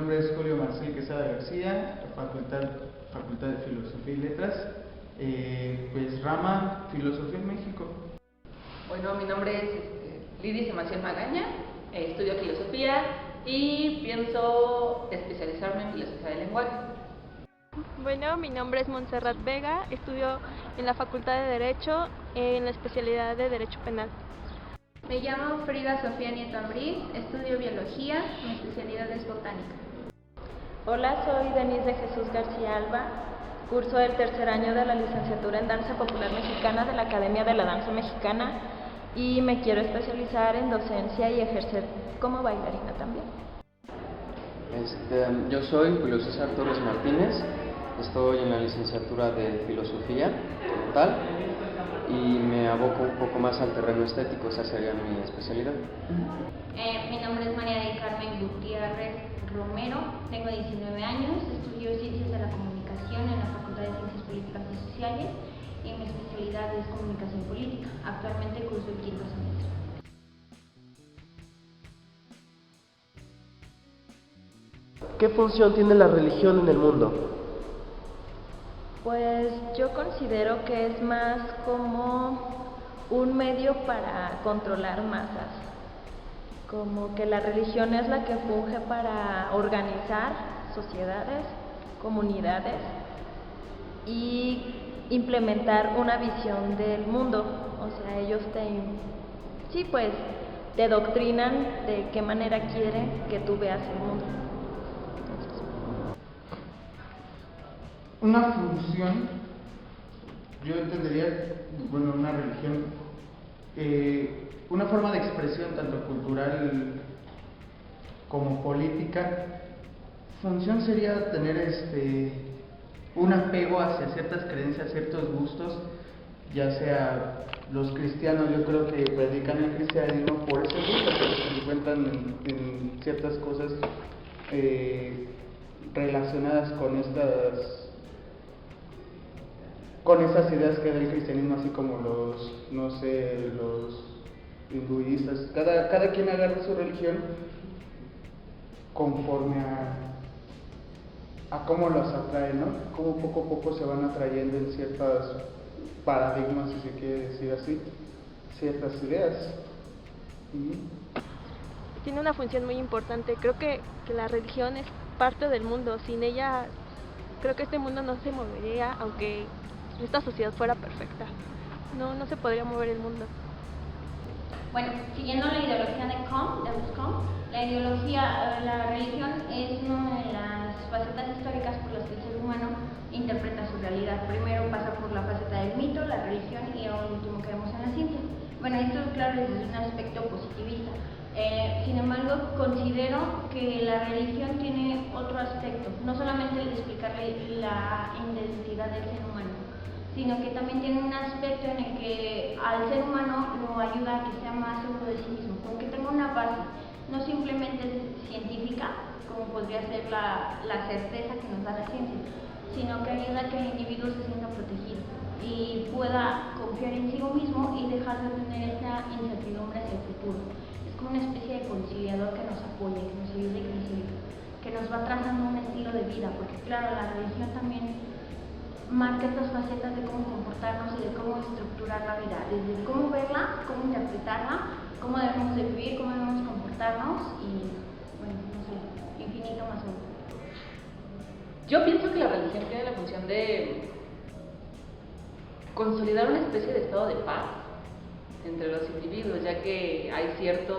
nombre es Julio Marcel Quesada García, Facultad de Filosofía y Letras, pues rama Filosofía en México. Bueno, mi nombre es Lidia Semaciel Magaña, estudio Filosofía y pienso especializarme en Filosofía del Lenguaje. Bueno, mi nombre es Montserrat Vega, estudio en la Facultad de Derecho en la especialidad de Derecho Penal. Me llamo Frida Sofía Nieto Ambriz, estudio Biología, mi especialidad es Botánica. Hola, soy Denise de Jesús García Alba, curso el tercer año de la licenciatura en Danza Popular Mexicana de la Academia de la Danza Mexicana y me quiero especializar en docencia y ejercer como bailarina también. Yo soy Julio César Torres Martínez, estoy en la licenciatura de Filosofía total y me aboco un poco más al terreno estético, esa sería mi especialidad. Mi nombre es María del Carmen Gutiérrez Romero, tengo 19 años, estudio Ciencias de la Comunicación en la Facultad de Ciencias Políticas y Sociales y mi especialidad es Comunicación Política. Actualmente curso el quinto semestre. ¿Qué función tiene la religión en el mundo? Pues yo considero que es más como un medio para controlar masas, como que la religión es la que funge para organizar sociedades, comunidades y implementar una visión del mundo. O sea, ellos te doctrinan de qué manera quieren que tú veas el mundo. Una función, yo entendería, una religión, una forma de expresión tanto cultural como política. Función sería tener un apego hacia ciertas creencias, ciertos gustos, ya sea los cristianos, yo creo que predican el cristianismo por ese gusto, porque se encuentran en ciertas cosas relacionadas con esas ideas que da el cristianismo, así como los hinduistas. Cada quien agarra su religión conforme a cómo los atrae, ¿no? Cómo poco a poco se van atrayendo en ciertos paradigmas, si se quiere decir así, ciertas ideas. Tiene una función muy importante. Creo que la religión es parte del mundo. Sin ella, creo que este mundo no se movería, aunque esta sociedad fuera perfecta. No se podría mover el mundo. Bueno, siguiendo la ideología de Buscón, la religión es una de las facetas históricas por las que el ser humano interpreta su realidad. Primero pasa por la faceta del mito, la religión y ahora último que vemos en la ciencia. Bueno, esto claro desde un aspecto positivista. Sin embargo, considero que la religión tiene otro aspecto, no solamente el de explicarle la identidad del ser humano, sino que también tiene un aspecto en el que al ser humano lo ayuda a que sea más seguro de sí mismo, porque tenga una base, no simplemente científica, como podría ser la certeza que nos da la ciencia, sino que ayuda a que el individuo se sienta protegido y pueda confiar en sí mismo y dejar de tener esa incertidumbre hacia el futuro. Es como una especie de conciliador que nos apoya, que nos ayuda y que nos va trazando un estilo de vida, porque claro, la religión también marca estas facetas de cómo comportarnos y de cómo estructurar la vida, desde cómo verla, cómo interpretarla, cómo debemos de vivir, cómo debemos comportarnos y, infinito más uno. Yo pienso que la religión tiene la función de consolidar una especie de estado de paz entre los individuos, ya que hay ciertas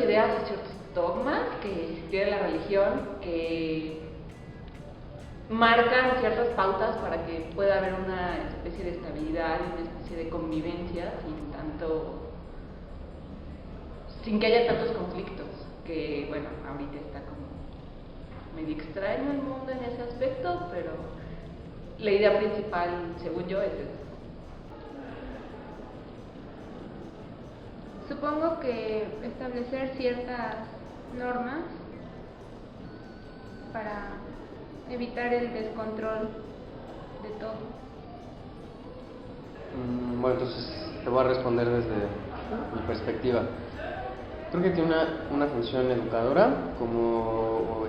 ideas y ciertos dogmas que tiene la religión que marcan ciertas pautas para que pueda haber una especie de estabilidad y una especie de convivencia sin que haya tantos conflictos, que bueno, ahorita está como medio extraño el mundo en ese aspecto, pero la idea principal, según yo, es esa. Supongo que establecer ciertas normas para evitar el descontrol de todo. Bueno, entonces te voy a responder desde mi perspectiva. Creo que tiene una función educadora como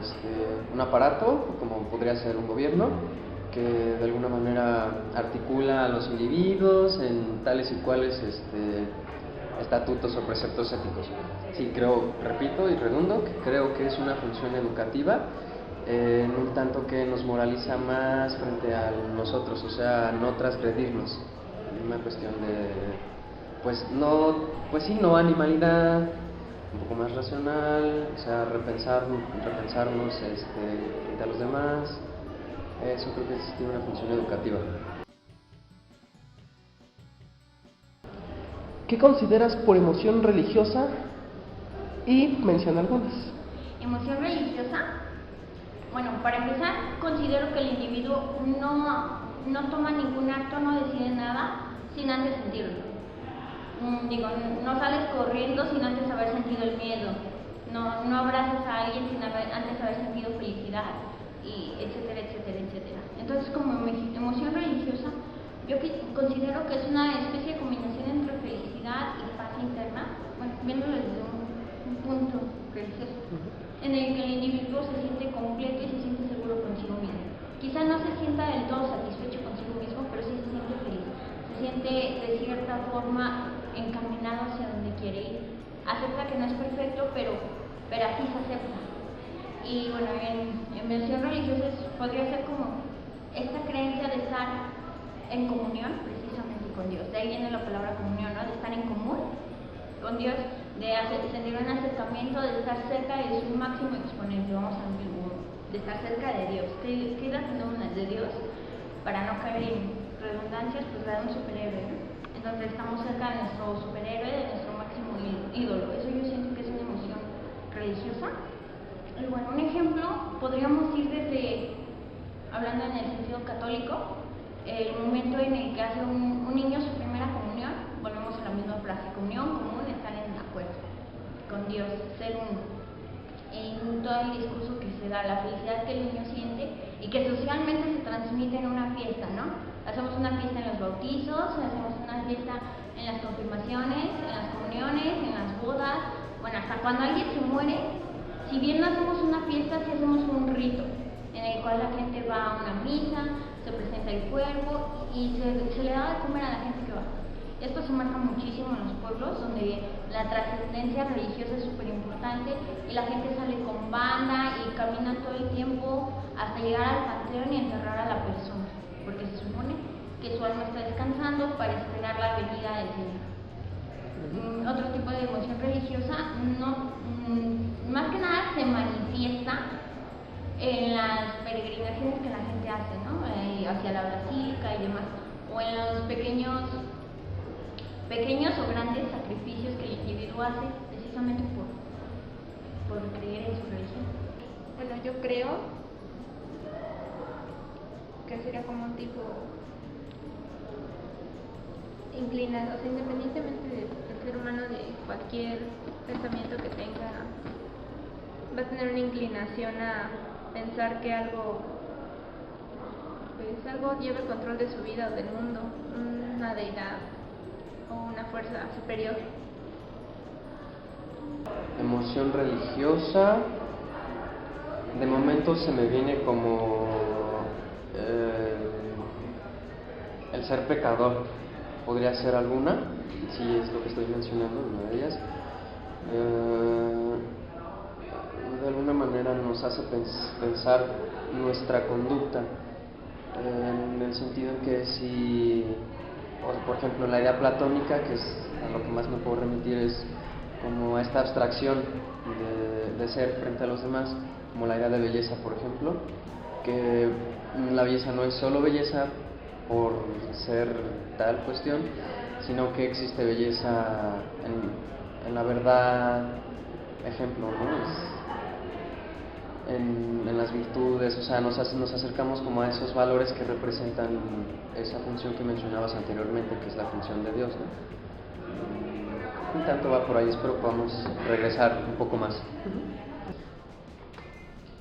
un aparato, como podría ser un gobierno, que de alguna manera articula a los individuos en tales y cuales estatutos o preceptos éticos. Sí, repito y redundo, que creo que es una función educativa, no tanto que nos moraliza más frente a nosotros, o sea, no transgredirnos, una cuestión de, no animalidad, un poco más racional, o sea, repensarnos frente a los demás. Eso creo que tiene una función educativa. ¿Qué consideras por emoción religiosa? Y menciona algunas. Emoción religiosa. Bueno, para empezar, considero que el individuo no toma ningún acto, no decide nada sin antes sentirlo. No sales corriendo sin antes haber sentido el miedo. No abrazas a alguien sin antes haber sentido felicidad, y etcétera, etcétera, etcétera. Entonces, como emoción religiosa, yo considero que es una especie de combinación entre felicidad y paz interna, bueno, viéndolo desde un punto religioso, en el que el individuo se siente completo y se siente seguro consigo mismo. Quizá no se sienta del todo satisfecho consigo mismo, pero sí se siente feliz, se siente de cierta forma encaminado hacia donde quiere ir. Acepta que no es perfecto, pero así se acepta. Y bueno, en versión religiosa podría ser como esta creencia de estar en comunión precisamente con Dios. De ahí viene la palabra comunión, ¿no? De estar en común con Dios, de sentir un acercamiento, de estar cerca de su máximo exponente, vamos a decir, de estar cerca de Dios. ¿Qué es la fenómena de Dios? Para no caer en redundancias, pues la de un superhéroe, ¿no? Entonces estamos cerca de nuestro superhéroe, de nuestro máximo ídolo. Eso yo siento que es una emoción religiosa. Y bueno, un ejemplo, podríamos ir desde, hablando en el sentido católico, el momento en el que hace un niño su primera comunión, volvemos a la misma frase, comunión común, estar en acuerdo con Dios, ser uno. En todo el discurso que se da, la felicidad que el niño siente y que socialmente se transmite en una fiesta, ¿no? Hacemos una fiesta en los bautizos, hacemos una fiesta en las confirmaciones, en las comuniones, en las bodas, bueno, hasta cuando alguien se muere. Si bien no hacemos una fiesta, sí hacemos un rito en el cual la gente va a una misa, se presenta el cuerpo y se le da de comer a la gente que va. Esto se marca muchísimo en los pueblos donde la trascendencia religiosa es súper importante y la gente sale con banda y camina todo el tiempo hasta llegar al panteón y enterrar a la persona, porque se supone que su alma está descansando para esperar la venida del Señor. Otro tipo de emoción religiosa más que nada se manifiesta en las peregrinaciones que la gente hace, ¿no? Hacia la basílica y demás, o en los pequeños o grandes sacrificios que el individuo hace precisamente por creer en su religión. Bueno, yo creo que sería como un tipo inclinado, o sea, independientemente del ser humano, de cualquier pensamiento que tenga, va a tener una inclinación a pensar que algo lleva el control de su vida o del mundo, una deidad o una fuerza superior. Emoción religiosa, de momento se me viene como el ser pecador. Podría ser alguna, si es lo que estoy mencionando, una de ellas. De alguna manera nos hace pensar nuestra conducta, en el sentido en que si, por ejemplo, la idea platónica, que es a lo que más me puedo remitir, es como esta abstracción de ser frente a los demás, como la idea de belleza, por ejemplo, que la belleza no es solo belleza por ser tal cuestión, sino que existe belleza en la verdad, ejemplo, ¿no? En las virtudes, o sea, nos acercamos como a esos valores que representan esa función que mencionabas anteriormente, que es la función de Dios, ¿no? Un tanto va por ahí, espero podamos regresar un poco más.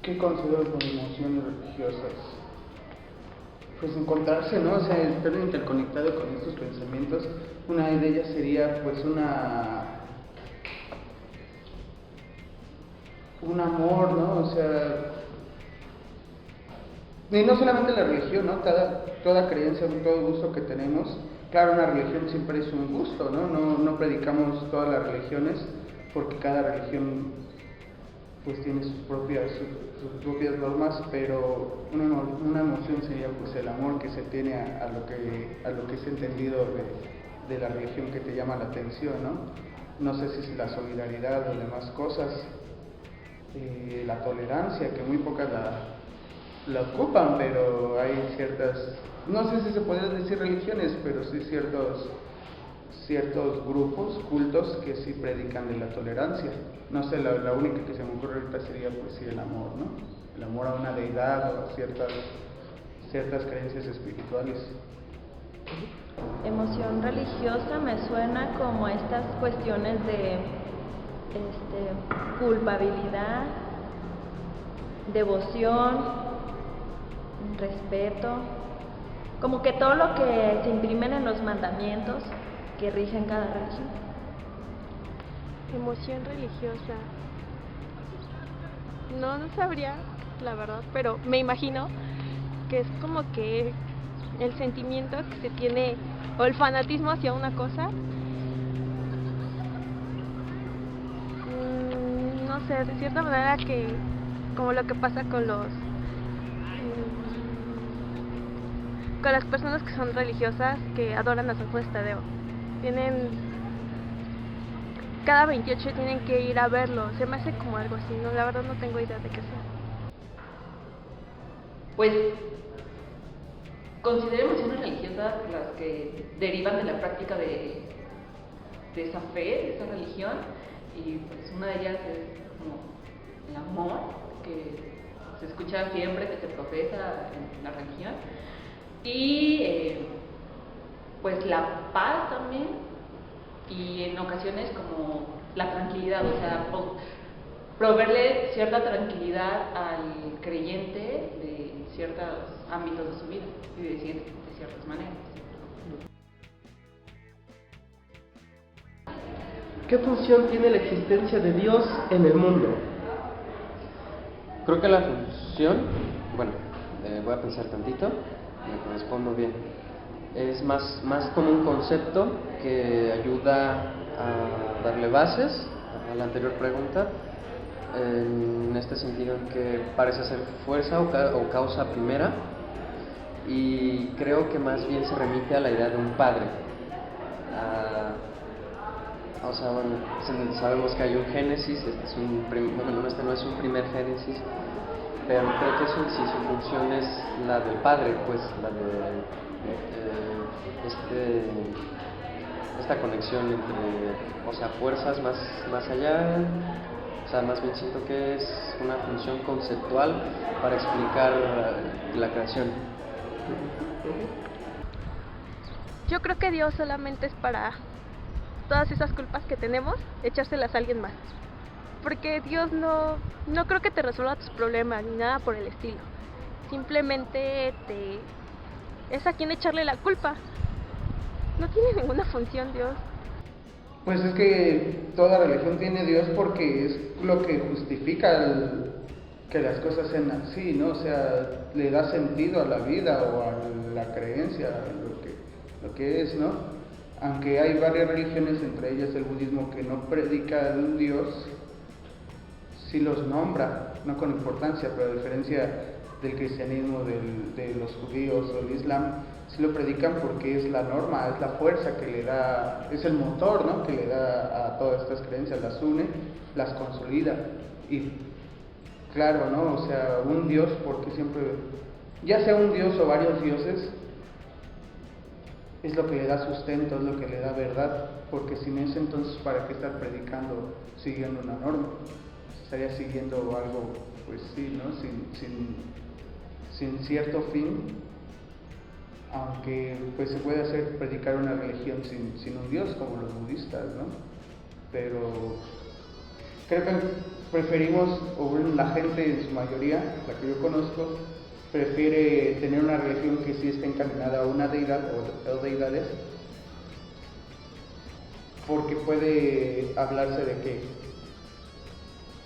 ¿Qué considero por emociones religiosas? Pues encontrarse, ¿no? O sea, estar interconectado con estos pensamientos. Una de ellas sería pues un amor, ¿no? O sea, y no solamente la religión, ¿no? Toda creencia, todo gusto que tenemos. Claro, una religión siempre es un gusto, ¿no? No predicamos todas las religiones porque cada religión pues tiene sus propias normas, pero una emoción sería pues el amor que se tiene a lo que es entendido de la religión que te llama la atención, ¿no? No sé si es la solidaridad o demás cosas, la tolerancia, que muy pocas la ocupan, pero hay ciertas, no sé si se podrían decir religiones, pero sí ciertos grupos, cultos que sí predican de la tolerancia. No sé, la única que se me ocurre ahorita sería pues sí el amor, ¿no? El amor a una deidad o a ciertas creencias espirituales. Emoción religiosa me suena como estas cuestiones de culpabilidad, devoción, respeto, como que todo lo que se imprimen en los mandamientos que rigen cada religión. Emoción religiosa. No sabría, la verdad, pero me imagino que es como que el sentimiento que se tiene o el fanatismo hacia una cosa. No sé, de cierta manera que como lo que pasa con las personas que son religiosas que adoran a San Juan Tadeo. Cada 28 tienen que ir a verlo. Se me hace como algo así, ¿no? La verdad no tengo idea de qué sea. Pues considero emociones religiosas las que derivan de la práctica de esa fe, de esa religión, y pues una de ellas es como el amor, que se escucha siempre, que se profesa en la religión, y pues la paz también, y en ocasiones como la tranquilidad, o sea, proveerle cierta tranquilidad al creyente de ciertos ámbitos de su vida y de ciertas maneras. ¿Qué función tiene la existencia de Dios en el mundo? Creo que la función, bueno, voy a pensar tantito, me respondo bien. Es más como un concepto que ayuda a darle bases a la anterior pregunta, en este sentido en que parece ser fuerza o causa primera, y creo que más bien se remite a la idea de un padre. O sea, bueno, sabemos que hay un Génesis, este no es un primer Génesis, pero creo que su función es la del padre, pues la de esta conexión entre, o sea, fuerzas más allá. O sea, más bien siento que es una función conceptual para explicar la creación. Yo creo que Dios solamente es para todas esas culpas que tenemos, echárselas a alguien más. Porque Dios no creo que te resuelva tus problemas ni nada por el estilo. Simplemente es a quien echarle la culpa. No tiene ninguna función Dios. Pues es que toda religión tiene Dios porque es lo que justifica que las cosas sean así, ¿no? O sea, le da sentido a la vida o a la creencia, lo que es, ¿no? Aunque hay varias religiones, entre ellas el budismo, que no predica de un Dios, sí los nombra, no con importancia, pero a diferencia del cristianismo, de los judíos o el islam, sí lo predican porque es la norma, es la fuerza que le da, es el motor, ¿no? Que le da a todas estas creencias, las une, las consolida. Y claro, ¿no? O sea, un Dios, porque siempre, ya sea un Dios o varios dioses, es lo que le da sustento, es lo que le da verdad, porque sin eso entonces ¿para qué estar predicando siguiendo una norma? Estaría siguiendo algo, pues sí, ¿no? Sin cierto fin, aunque pues se puede hacer predicar una religión sin un Dios, como los budistas, ¿no? Pero creo que preferimos, o bueno, la gente en su mayoría, la que yo conozco, prefiere tener una religión que sí esté encaminada a una deidad o deidades, porque puede hablarse de que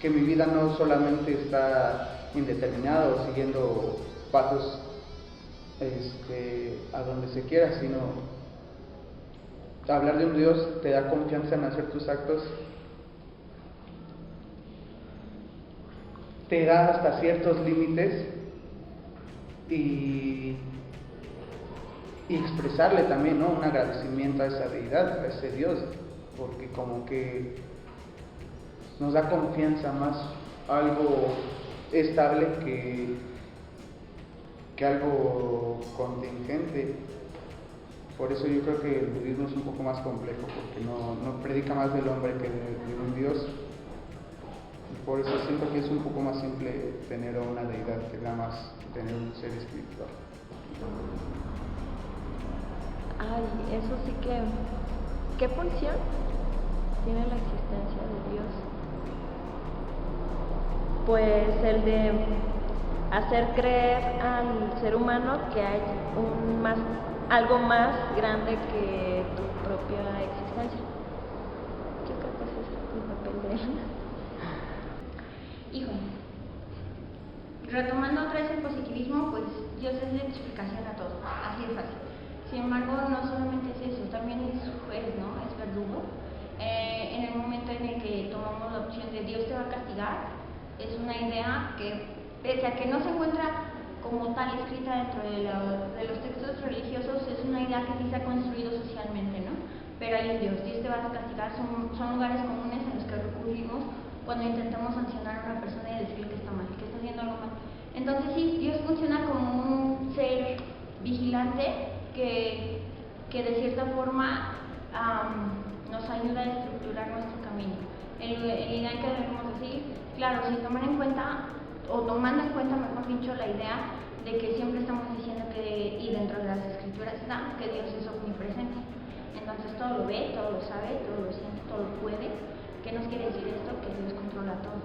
que mi vida no solamente está indeterminada o siguiendo pasos a donde se quiera, sino hablar de un Dios te da confianza en hacer tus actos, te da hasta ciertos límites y expresarle también, ¿no?, un agradecimiento a esa deidad, a ese Dios, porque como que nos da confianza más, algo estable que algo contingente. Por eso yo creo que el budismo es un poco más complejo, porque no predica más del hombre que de un Dios. Y por eso siento que es un poco más simple tener a una deidad que da más tener un ser espiritual. Ay, eso sí que... ¿Qué función tiene la existencia de Dios? Pues el de hacer creer al ser humano que hay algo más grande que tu propia existencia. Yo creo que ese es el papel de él. Híjole. Retomando otra vez el positivismo, pues Dios es la explicación a todo, así de fácil. Sin embargo, no solamente es eso, también es juez, ¿no? Es verdugo. En el momento en el que tomamos la opción de Dios te va a castigar, es una idea que, pese a que no se encuentra como tal escrita dentro de los textos religiosos, es una idea que sí se ha construido socialmente, ¿no? Pero hay un Dios te va a castigar, son lugares comunes en los que recurrimos cuando intentamos sancionar a una persona y decirle que está mal, que está haciendo algo mal. Entonces sí, Dios funciona como un ser vigilante que de cierta forma nos ayuda a estructurar nuestro camino. El idea que debemos decir, claro, sin tomar en cuenta, o tomando en cuenta, mejor dicho, la idea de que siempre estamos diciendo que, y dentro de las escrituras está, que Dios es omnipresente. Entonces todo lo ve, todo lo sabe, todo lo siente, todo lo puede. ¿Qué nos quiere decir esto? Que Dios controla todo.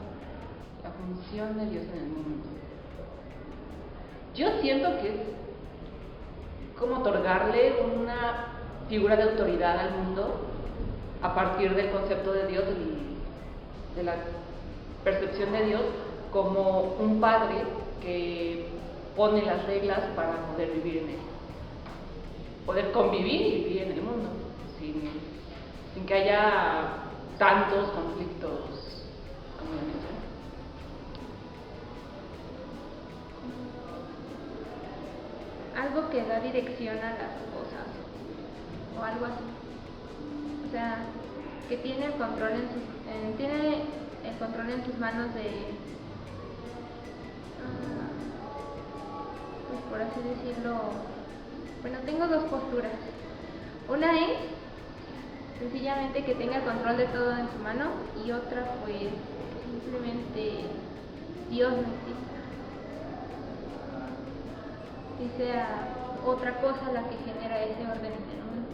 La función de Dios en el mundo. Yo siento que es como otorgarle una figura de autoridad al mundo a partir del concepto de Dios y de la percepción de Dios como un padre que pone las reglas para poder vivir en él, poder convivir y vivir en el mundo sin que haya tantos conflictos como ya mencioné. Algo que da dirección a las cosas o algo así, o sea, que tiene el control en sus manos de pues por así decirlo. Bueno, tengo dos posturas. Una es sencillamente que tenga el control de todo en su mano, y otra pues simplemente Dios no exista, y sea otra cosa la que genera ese orden en el mundo.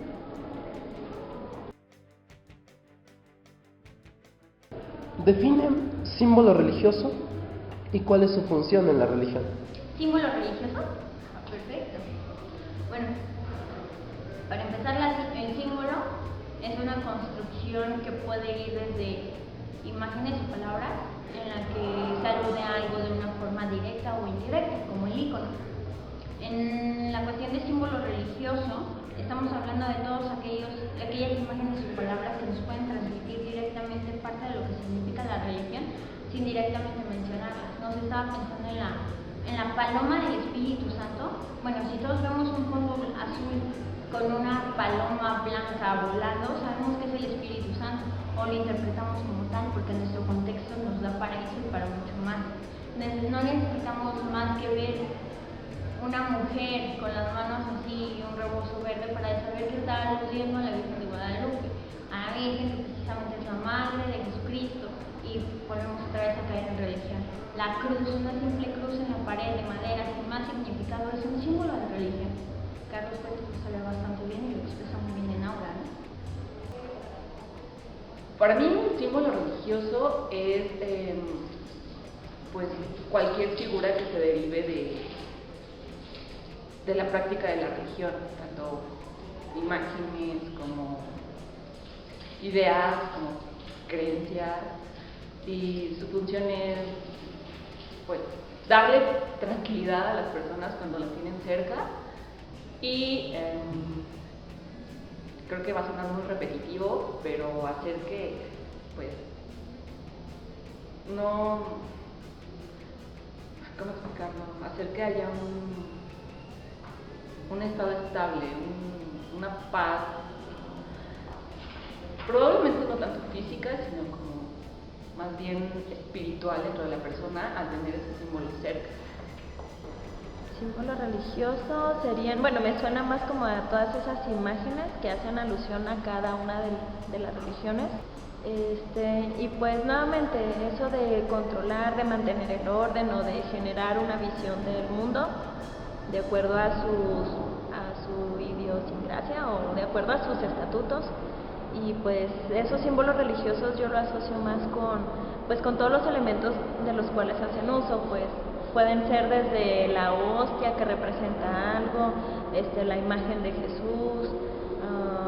Define símbolo religioso y cuál es su función en la religión. ¿Símbolo religioso? Perfecto. Bueno, para empezar, el símbolo es una construcción que puede ir desde imágenes o palabras en la que se alude a algo de una forma directa o indirecta, como el icono. En la cuestión de símbolo religioso, estamos hablando de aquellas imágenes o palabras que nos pueden transmitir directamente parte de lo que significa la religión, sin directamente mencionarlas. No se estaba pensando en la paloma del Espíritu Santo. Bueno, si todos vemos un fondo azul con una paloma blanca volando, sabemos que es el Espíritu Santo, o lo interpretamos como tal, porque nuestro contexto nos da para eso y para mucho más. No necesitamos más que ver una mujer con las manos así y un rebozo verde para saber que está aludiendo a la Virgen de Guadalupe, a la Virgen que precisamente es la madre de Jesucristo, y volvemos otra vez a caer en religión. La cruz, una simple cruz en la pared de madera sin más significado, es un símbolo de religión. Carlos Fuentes lo sabe bastante bien y lo expresa muy bien en aula, ¿no? Para mí un símbolo religioso es pues cualquier figura que se derive de la práctica de la religión, tanto imágenes como ideas, como creencias, y su función es pues darle tranquilidad a las personas cuando las tienen cerca y creo que va a sonar muy repetitivo, pero hacer que pues no, ¿cómo explicarlo? Hacer que haya un estado estable, una paz, probablemente no tanto física, sino como más bien espiritual dentro de la persona al tener ese símbolo cerca. Símbolo religioso serían, bueno, me suena más como a todas esas imágenes que hacen alusión a cada una de las religiones. Y pues nuevamente eso de controlar, de mantener el orden o de generar una visión del mundo de acuerdo a su idiosincrasia o de acuerdo a sus estatutos. Y pues esos símbolos religiosos yo lo asocio más con todos los elementos de los cuales hacen uso, pues pueden ser desde la hostia que representa algo, la imagen de Jesús,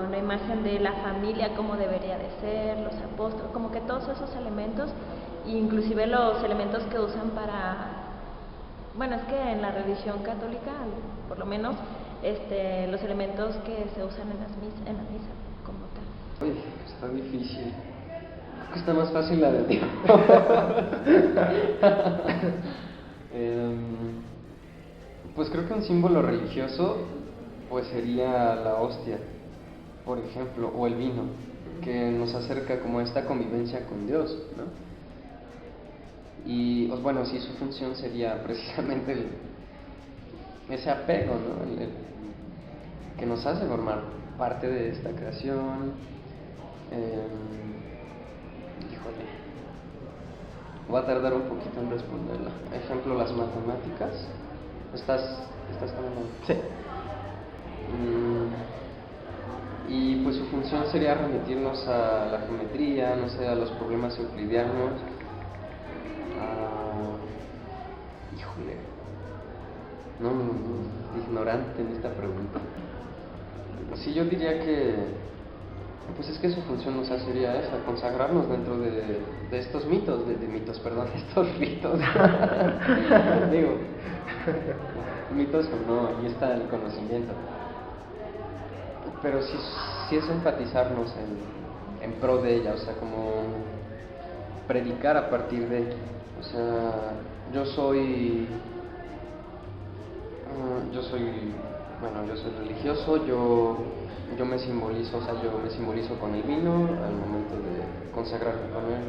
la imagen de la familia como debería de ser, los apóstoles, como que todos esos elementos, inclusive los elementos que usan para, bueno, es que en la religión católica, por lo menos, los elementos que se usan en la misa como tal. Uy, está difícil. Creo que está más fácil la del tiempo. Pues creo que un símbolo religioso pues sería la hostia, por ejemplo, o el vino, que nos acerca como a esta convivencia con Dios, ¿no? Y pues bueno, sí, su función sería precisamente ese apego, ¿no? Que nos hace formar parte de esta creación. Híjole, voy a tardar un poquito en responderla. Ejemplo, las matemáticas. ¿Estás tomando? Sí. Y pues su función sería remitirnos a la geometría, no sé, a los problemas euclidianos. Híjole, no, ignorante en esta pregunta. Sí, yo diría que pues es que su función, o sea, sería esa, consagrarnos dentro de estos mitos, estos ritos. Digo, mitos o no, ahí está el conocimiento. Pero sí es enfatizarnos en pro de ella, o sea, como predicar a partir de, o sea, yo soy religioso, yo me simbolizo, o sea, yo me simbolizo con el vino al momento de consagrarme con él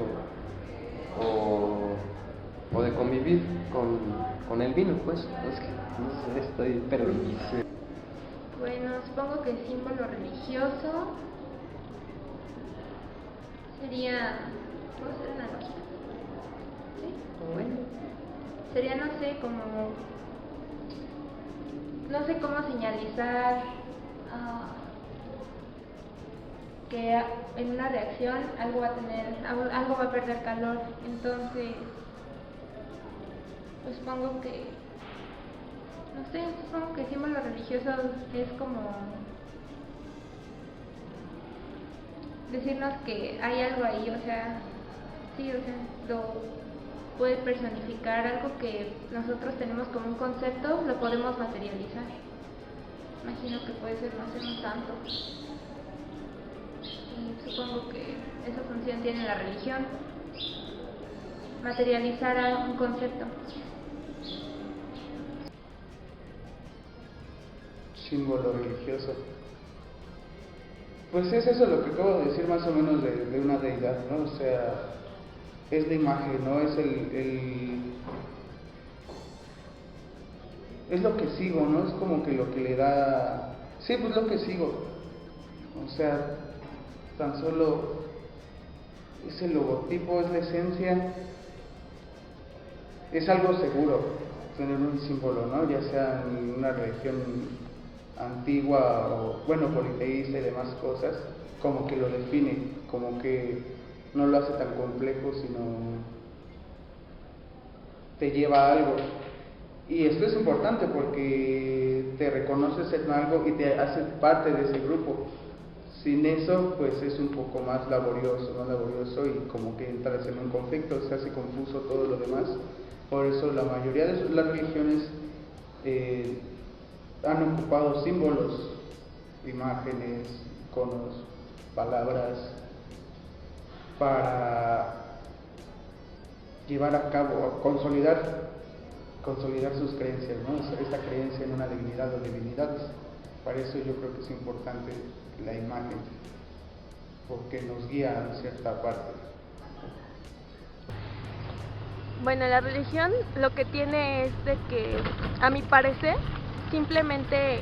o de convivir con el vino, pues, es que no sé, estoy perdidísimo. Bueno, supongo que el símbolo religioso sería, ¿puedo hacer una analogía? ¿Sí? Bueno, sería, no sé cómo señalizar que en una reacción algo va a perder calor. Entonces, pues supongo que el símbolo religioso es como decirnos que hay algo ahí, o sea, sí, o sea, lo puede personificar, algo que nosotros tenemos como un concepto, lo podemos materializar. Imagino que puede ser más en un santo. Y supongo que esa función tiene la religión, materializar a un concepto. Símbolo religioso. Pues es eso lo que acabo de decir más o menos de una deidad, ¿no? O sea, es la imagen, ¿no? Es es lo que sigo, ¿no? Es como que lo que le da, sí, pues lo que sigo. O sea, tan solo es el logotipo, es la esencia, es algo seguro tener un símbolo, ¿no? Ya sea en una religión antigua o, bueno, politeísta y demás cosas, como que lo define, como que no lo hace tan complejo, sino te lleva a algo. Y esto es importante porque te reconoces en algo y te haces parte de ese grupo. Sin eso, pues es un poco más laborioso, ¿no? Laborioso, y como que entras en un conflicto, se hace confuso todo lo demás. Por eso la mayoría de las religiones han ocupado símbolos, imágenes, iconos, palabras, para llevar a cabo, consolidar sus creencias, ¿no? Esta creencia en una divinidad o divinidades. Para eso yo creo que es importante la imagen, porque nos guía en cierta parte. Bueno, la religión lo que tiene es de que, a mi parecer, simplemente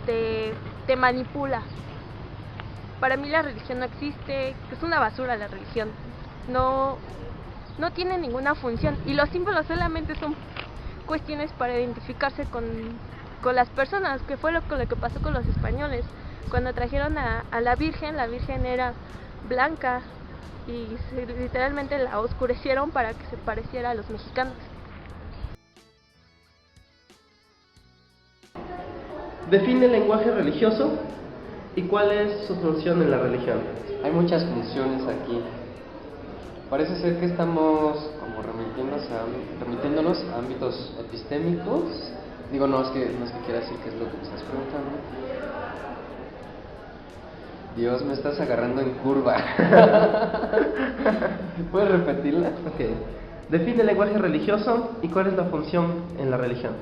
te manipula. Para mí la religión no existe, es una basura la religión. No tiene ninguna función, y los símbolos solamente son cuestiones para identificarse con las personas, que fue lo que pasó con los españoles. Cuando trajeron a la Virgen era blanca y literalmente la oscurecieron para que se pareciera a los mexicanos. Define el lenguaje religioso y cuál es su función en la religión. Hay muchas funciones aquí. Parece ser que estamos como remitiéndonos a ámbitos epistémicos. Digo, no es que quiera decir qué es lo que me estás preguntando. Dios, me estás agarrando en curva. ¿Puedes repetirla? Ok. Define el lenguaje religioso y cuál es la función en la religión.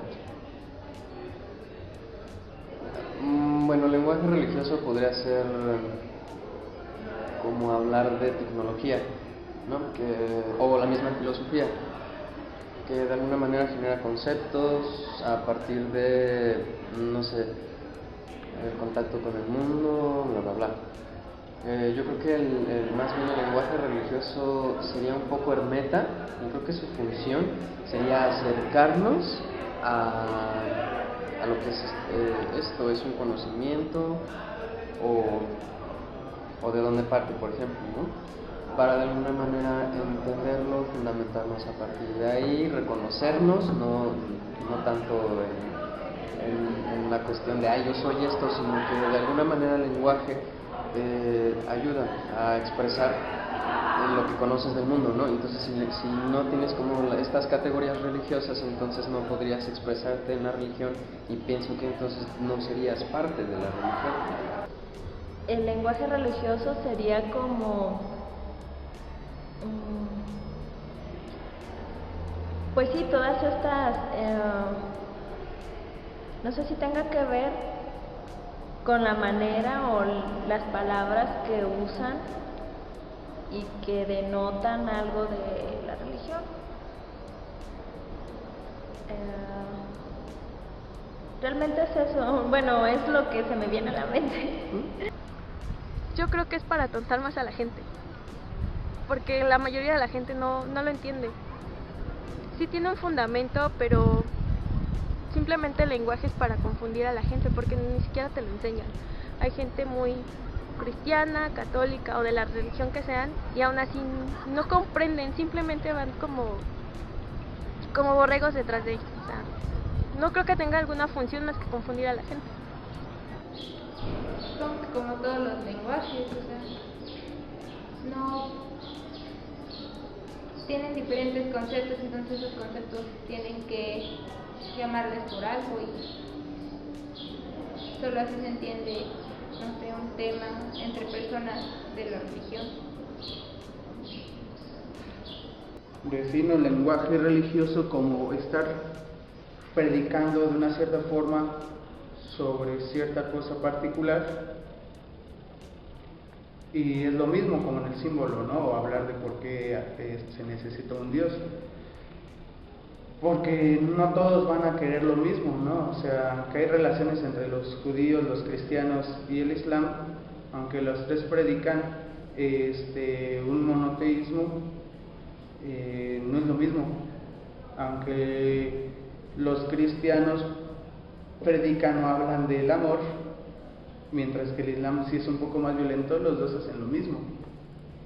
Bueno, el lenguaje religioso podría ser como hablar de tecnología, ¿no? O la misma filosofía, que de alguna manera genera conceptos a partir de, no sé, el contacto con el mundo, bla, bla, bla. Yo creo que más bien el lenguaje religioso sería un poco hermeta, y creo que su función sería acercarnos a lo que es esto, es un conocimiento, o de dónde parte, por ejemplo, ¿no? Para de alguna manera entenderlo, fundamentarnos a partir de ahí, reconocernos, no tanto en la cuestión de yo soy esto, sino que de alguna manera el lenguaje ayuda a expresar lo que conoces del mundo, ¿no? Entonces si no tienes como estas categorías religiosas, entonces no podrías expresarte en la religión, y pienso que entonces no serías parte de la religión. El lenguaje religioso sería como, pues sí, todas estas, no sé si tenga que ver con la manera o las palabras que usan y que denotan algo de la religión. Realmente es eso, bueno, es lo que se me viene a la mente. Yo creo que es para atontar más a la gente, porque la mayoría de la gente no lo entiende. Sí tiene un fundamento, pero simplemente el lenguaje es para confundir a la gente, porque ni siquiera te lo enseñan. Hay gente muy cristiana, católica o de la religión que sean, y aún así no comprenden, simplemente van como borregos detrás de ellos. O sea, no creo que tenga alguna función más que confundir a la gente. Supongo que como todos los lenguajes, o sea, no tienen diferentes conceptos, entonces esos conceptos tienen que llamarles por algo, y solo así se entiende, no sé, un tema entre personas de la religión. Defino el lenguaje religioso como estar predicando de una cierta forma sobre cierta cosa particular, y es lo mismo como en el símbolo, ¿no? O hablar de por qué se necesita un Dios, porque no todos van a querer lo mismo, ¿no? O sea, que hay relaciones entre los judíos, los cristianos y el Islam, aunque los tres predican un monoteísmo, no es lo mismo. Aunque los cristianos predican o hablan del amor, mientras que el Islam sí es un poco más violento, los dos hacen lo mismo.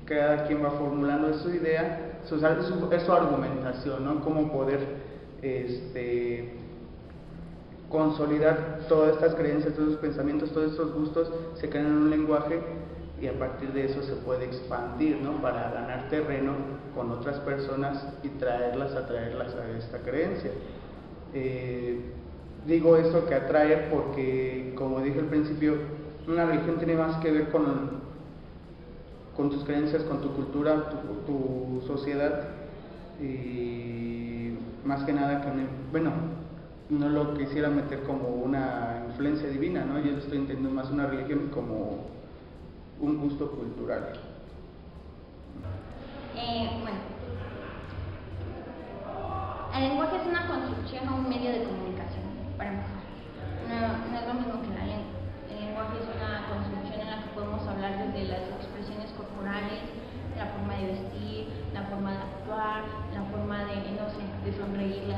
Cada quien va formulando su idea, es su argumentación, ¿no? Cómo poder consolidar todas estas creencias, todos estos pensamientos, todos estos gustos, se crean en un lenguaje y a partir de eso se puede expandir, ¿no? Para ganar terreno con otras personas y atraerlas a esta creencia. Digo esto que atraer porque, como dije al principio, una religión tiene más que ver con tus creencias, con tu cultura, tu sociedad, y más que nada no lo quisiera meter como una influencia divina, ¿no? Yo lo estoy entendiendo más una religión como un gusto cultural. Bueno, el lenguaje es una construcción o un medio de comunicación, para empezar. No es lo mismo que la lengua. El lenguaje es una construcción en la que podemos hablar desde las expresiones corporales, la forma de vestir, la forma de actuar, la forma de sonreír,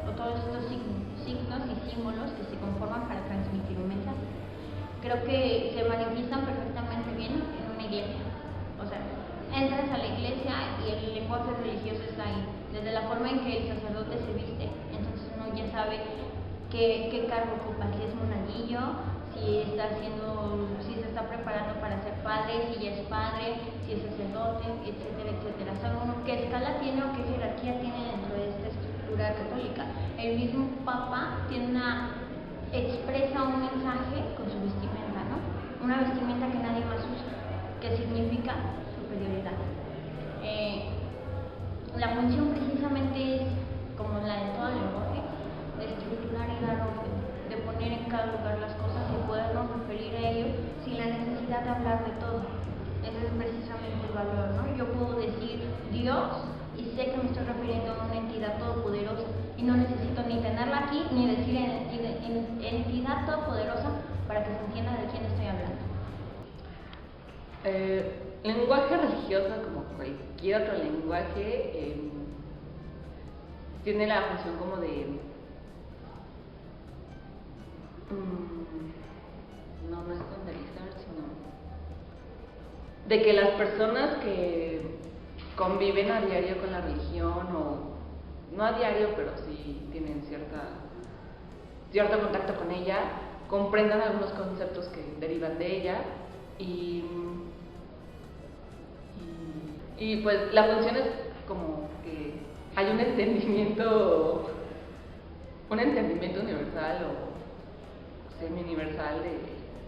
o todos estos signos y símbolos que se conforman para transmitir un mensaje. Creo que se manifiestan perfectamente bien en una iglesia. O sea, entras a la iglesia y el lenguaje religioso está ahí, desde la forma en que el sacerdote se viste. Entonces uno ya sabe qué cargo ocupa, si es monaguillo, si se está preparando para ser padre, si ya es padre, si es sacerdote, etcétera, etcétera. Sabe uno qué escala tiene o qué jerarquía tiene dentro de esta estructura católica. El mismo Papa expresa un mensaje con su vestimenta, ¿no? Una vestimenta que nadie más usa, que significa superioridad. La función precisamente es, como la de todo el lenguaje, de estructurar y dar orden, de poner en cada lugar las cosas y podernos referir a ello sin la necesidad de hablar de todo. Ese es precisamente el valor, ¿no? Yo puedo decir Dios y sé que me estoy refiriendo a una entidad todopoderosa y no necesito ni tenerla aquí ni decir entidad todopoderosa para que se entienda de quién estoy hablando. Lenguaje religioso, como cualquier otro lenguaje, tiene la función como de no estandarizar, sino de que las personas que conviven a diario con la religión, o no a diario, pero sí tienen cierto contacto con ella, comprendan algunos conceptos que derivan de ella y pues la función es como que hay un entendimiento universal o semi-universal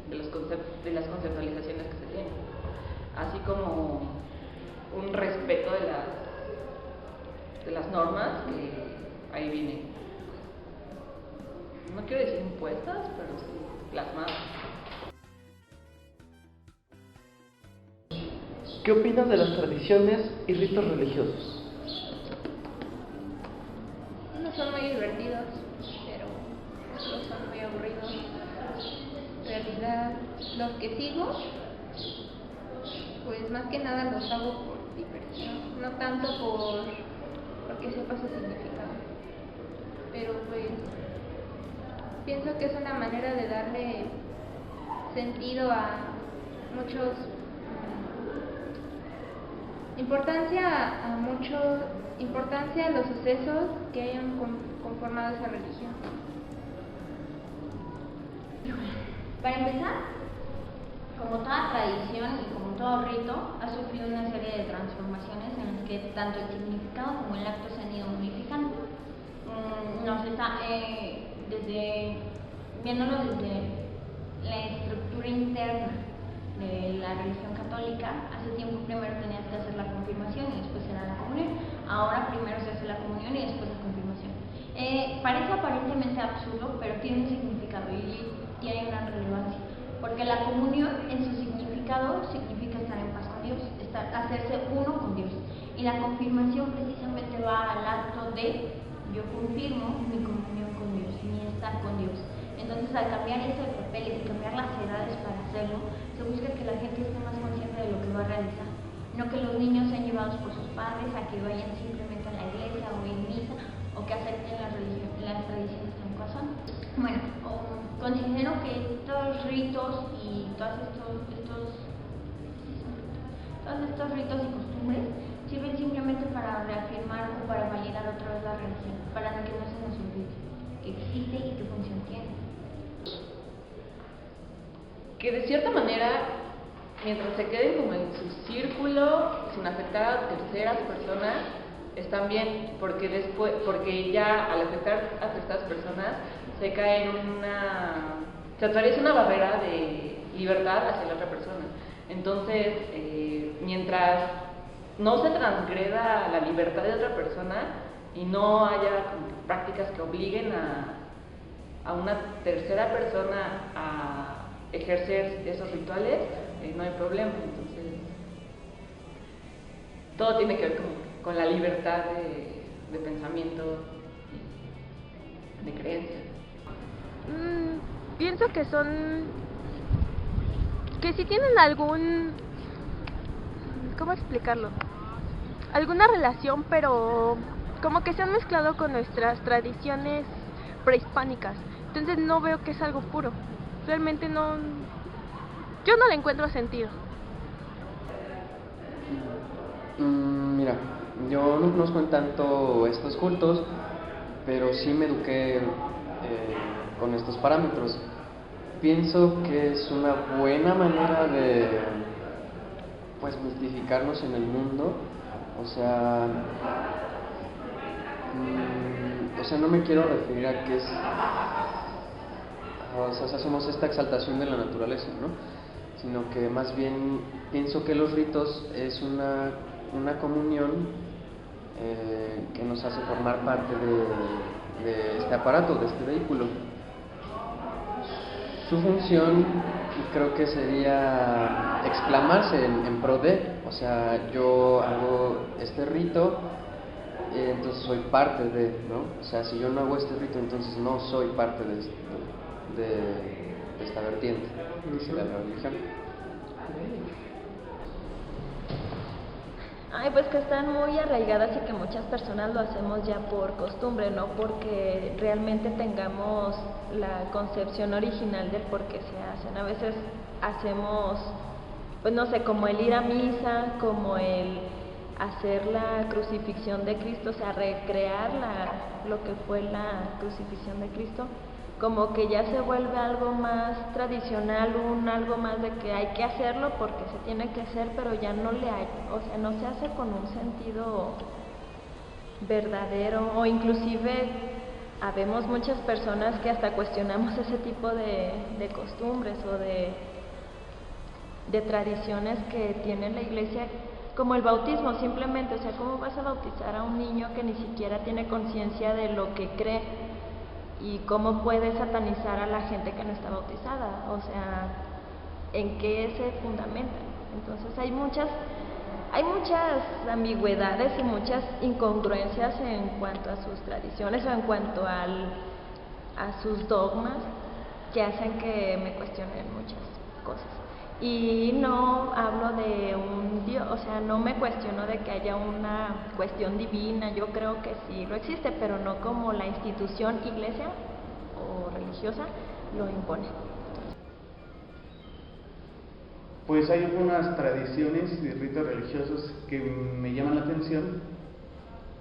de los conceptos, de las conceptualizaciones que se tienen, así como un respeto de las normas que ahí vienen, no quiero decir impuestas, pero sí plasmadas. ¿Qué opinas de las tradiciones y ritos religiosos? Unos son muy divertidos, pero otros son muy aburridos. En realidad, los que sigo, pues más que nada los hago por diversión, no tanto porque sepa su significado. Pero pues pienso que es una manera de darle sentido a importancia a los sucesos que hayan conformado esa religión. Para empezar, como toda tradición y como todo rito, ha sufrido una serie de transformaciones en las que tanto el significado como el acto se han ido modificando. Viéndolo desde la estructura interna de la religión católica, hace tiempo primero tenías que hacer la confirmación y después era la comunión. Ahora primero se hace la comunión y después la confirmación. Parece aparentemente absurdo, pero tiene un significado y tiene una relevancia, porque la comunión en su significado significa estar en paz con Dios, hacerse uno con Dios, y la confirmación precisamente va al acto de yo confirmo mi comunión con Dios, mi estar con Dios. Entonces, al cambiar esto de papeles y cambiar las edades para hacerlo, se busca que la gente esté más consciente de lo que va a realizar, no que los niños sean llevados por sus padres a que vayan simplemente a la iglesia o en misa, o que acepten las tradiciones tal cual son. Bueno, considero que estos ritos y todos estos ritos y costumbres sirven simplemente para reafirmar o para validar otra vez la religión, para que no se nos olvide. existe y qué función tiene. Que de cierta manera, mientras se queden como en su círculo, sin afectar a terceras personas, están bien, porque ya al afectar a terceras personas se cae en se atraviesa una barrera de libertad hacia la otra persona. Entonces, mientras no se transgreda la libertad de otra persona y no haya como prácticas que obliguen a una tercera persona a ejercer esos rituales, no hay problema. Entonces, todo tiene que ver con la libertad de pensamiento y de creencia. Pienso que si tienen ¿cómo explicarlo? Alguna relación, pero como que se han mezclado con nuestras tradiciones prehispánicas. Entonces no veo que es algo puro. Realmente yo no le encuentro sentido. Mira, yo no conozco en tanto estos cultos, pero sí me eduqué con estos parámetros. Pienso que es una buena manera de mistificarnos en el mundo. O sea, no me quiero referir a que hacemos esta exaltación de la naturaleza, ¿no? Sino que más bien pienso que los ritos es una comunión que nos hace formar parte de este aparato, de este vehículo. Su función creo que sería exclamarse en pro de, o sea, yo hago este rito, entonces soy parte de, ¿no? O sea, si yo no hago este rito, entonces no soy parte de esta vertiente, de la religión. Ay, pues que están muy arraigadas y que muchas personas lo hacemos ya por costumbre, no porque realmente tengamos la concepción original del por qué se hacen. A veces hacemos, pues no sé, como el ir a misa, como el hacer la crucifixión de Cristo, o sea, recrear lo que fue la crucifixión de Cristo, como que ya se vuelve algo más tradicional, algo más de que hay que hacerlo porque se tiene que hacer, pero ya no se hace con un sentido verdadero, o inclusive habemos muchas personas que hasta cuestionamos ese tipo de costumbres o de tradiciones que tiene la iglesia, como el bautismo simplemente, o sea, ¿cómo vas a bautizar a un niño que ni siquiera tiene conciencia de lo que cree? ¿Y cómo puede satanizar a la gente que no está bautizada? O sea, ¿en qué se fundamenta? Entonces hay muchas ambigüedades y muchas incongruencias en cuanto a sus tradiciones o en cuanto a sus dogmas que hacen que me cuestionen muchas cosas. Y no hablo de un Dios, o sea, no me cuestiono de que haya una cuestión divina, yo creo que sí lo existe, pero no como la institución iglesia o religiosa lo impone. Pues hay unas tradiciones y ritos religiosos que me llaman la atención,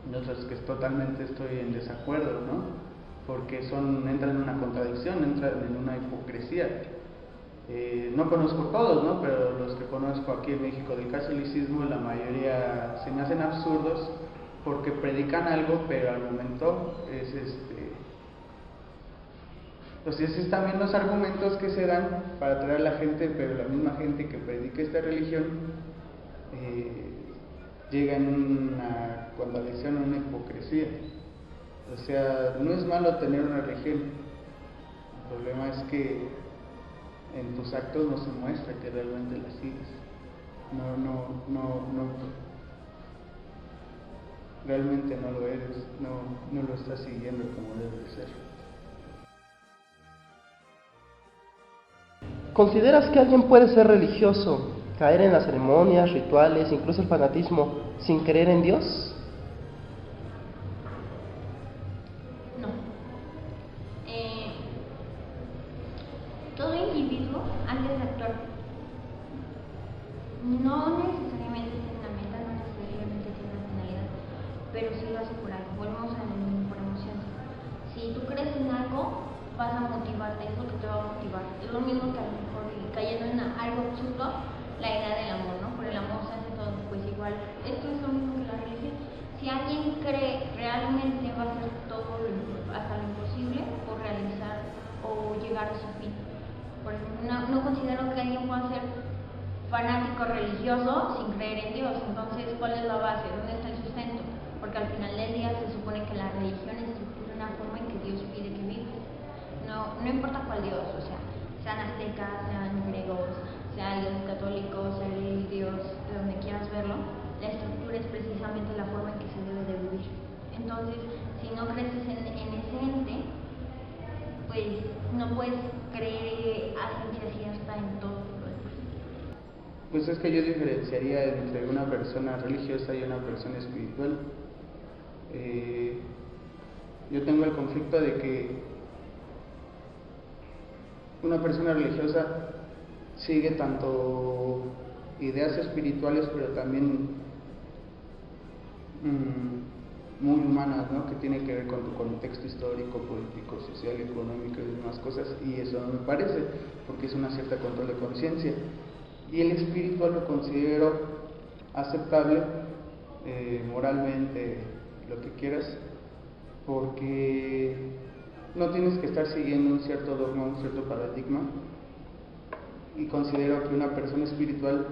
y otras que totalmente estoy en desacuerdo, ¿no? Porque entran en una contradicción, entran en una hipocresía. No conozco todos, ¿no? Pero los que conozco aquí en México del catolicismo, la mayoría se me hacen absurdos porque predican algo, pero al momento pues esos también los argumentos que se dan para atraer a la gente, pero la misma gente que predica esta religión llega en una contradicción, una hipocresía. O sea, no es malo tener una religión, el problema es que en tus actos no se muestra que realmente la sigues. Realmente no lo eres, no lo estás siguiendo como debe de ser. ¿Consideras que alguien puede ser religioso, caer en las ceremonias, rituales, incluso el fanatismo, sin creer en Dios? No. Todo individuo, antes de actuar, no necesariamente tiene una meta, no necesariamente tiene una finalidad, pero sí lo hace por algo. Volvemos por emociones. Si si tú crees en algo, vas a motivarte, es lo que te va a motivar. Es lo mismo que a lo mejor cayendo en algo absurdo, la idea del amor, ¿no? Por el amor se hace todo, pues igual, esto es lo mismo que la religión. Si alguien cree realmente, va a hacer todo hasta lo imposible por realizar o llegar a su fin. Por ejemplo, no considero que alguien pueda ser fanático religioso sin creer en Dios. Entonces, ¿cuál es la base? ¿Dónde está el sustento? Porque al final del día se supone que la religión estructura una forma en que Dios pide que vivas. No importa cuál Dios, o sea, sean aztecas, sean griegos, sean los católicos, sea el Dios de donde quieras verlo, la estructura es precisamente la forma en que se debe de vivir. Entonces, si no creces en ese ente, pues no puedes creer a ciencia cierta en todo lo demás. Pues es que yo diferenciaría entre una persona religiosa y una persona espiritual. Yo tengo el conflicto de que una persona religiosa sigue tanto ideas espirituales, pero también muy humanas, ¿no? Que tiene que ver con tu contexto histórico, político, social, económico y demás cosas, y eso no me parece, porque es una cierta control de conciencia. Y el espiritual lo considero aceptable, moralmente, lo que quieras, porque no tienes que estar siguiendo un cierto dogma, un cierto paradigma, y considero que una persona espiritual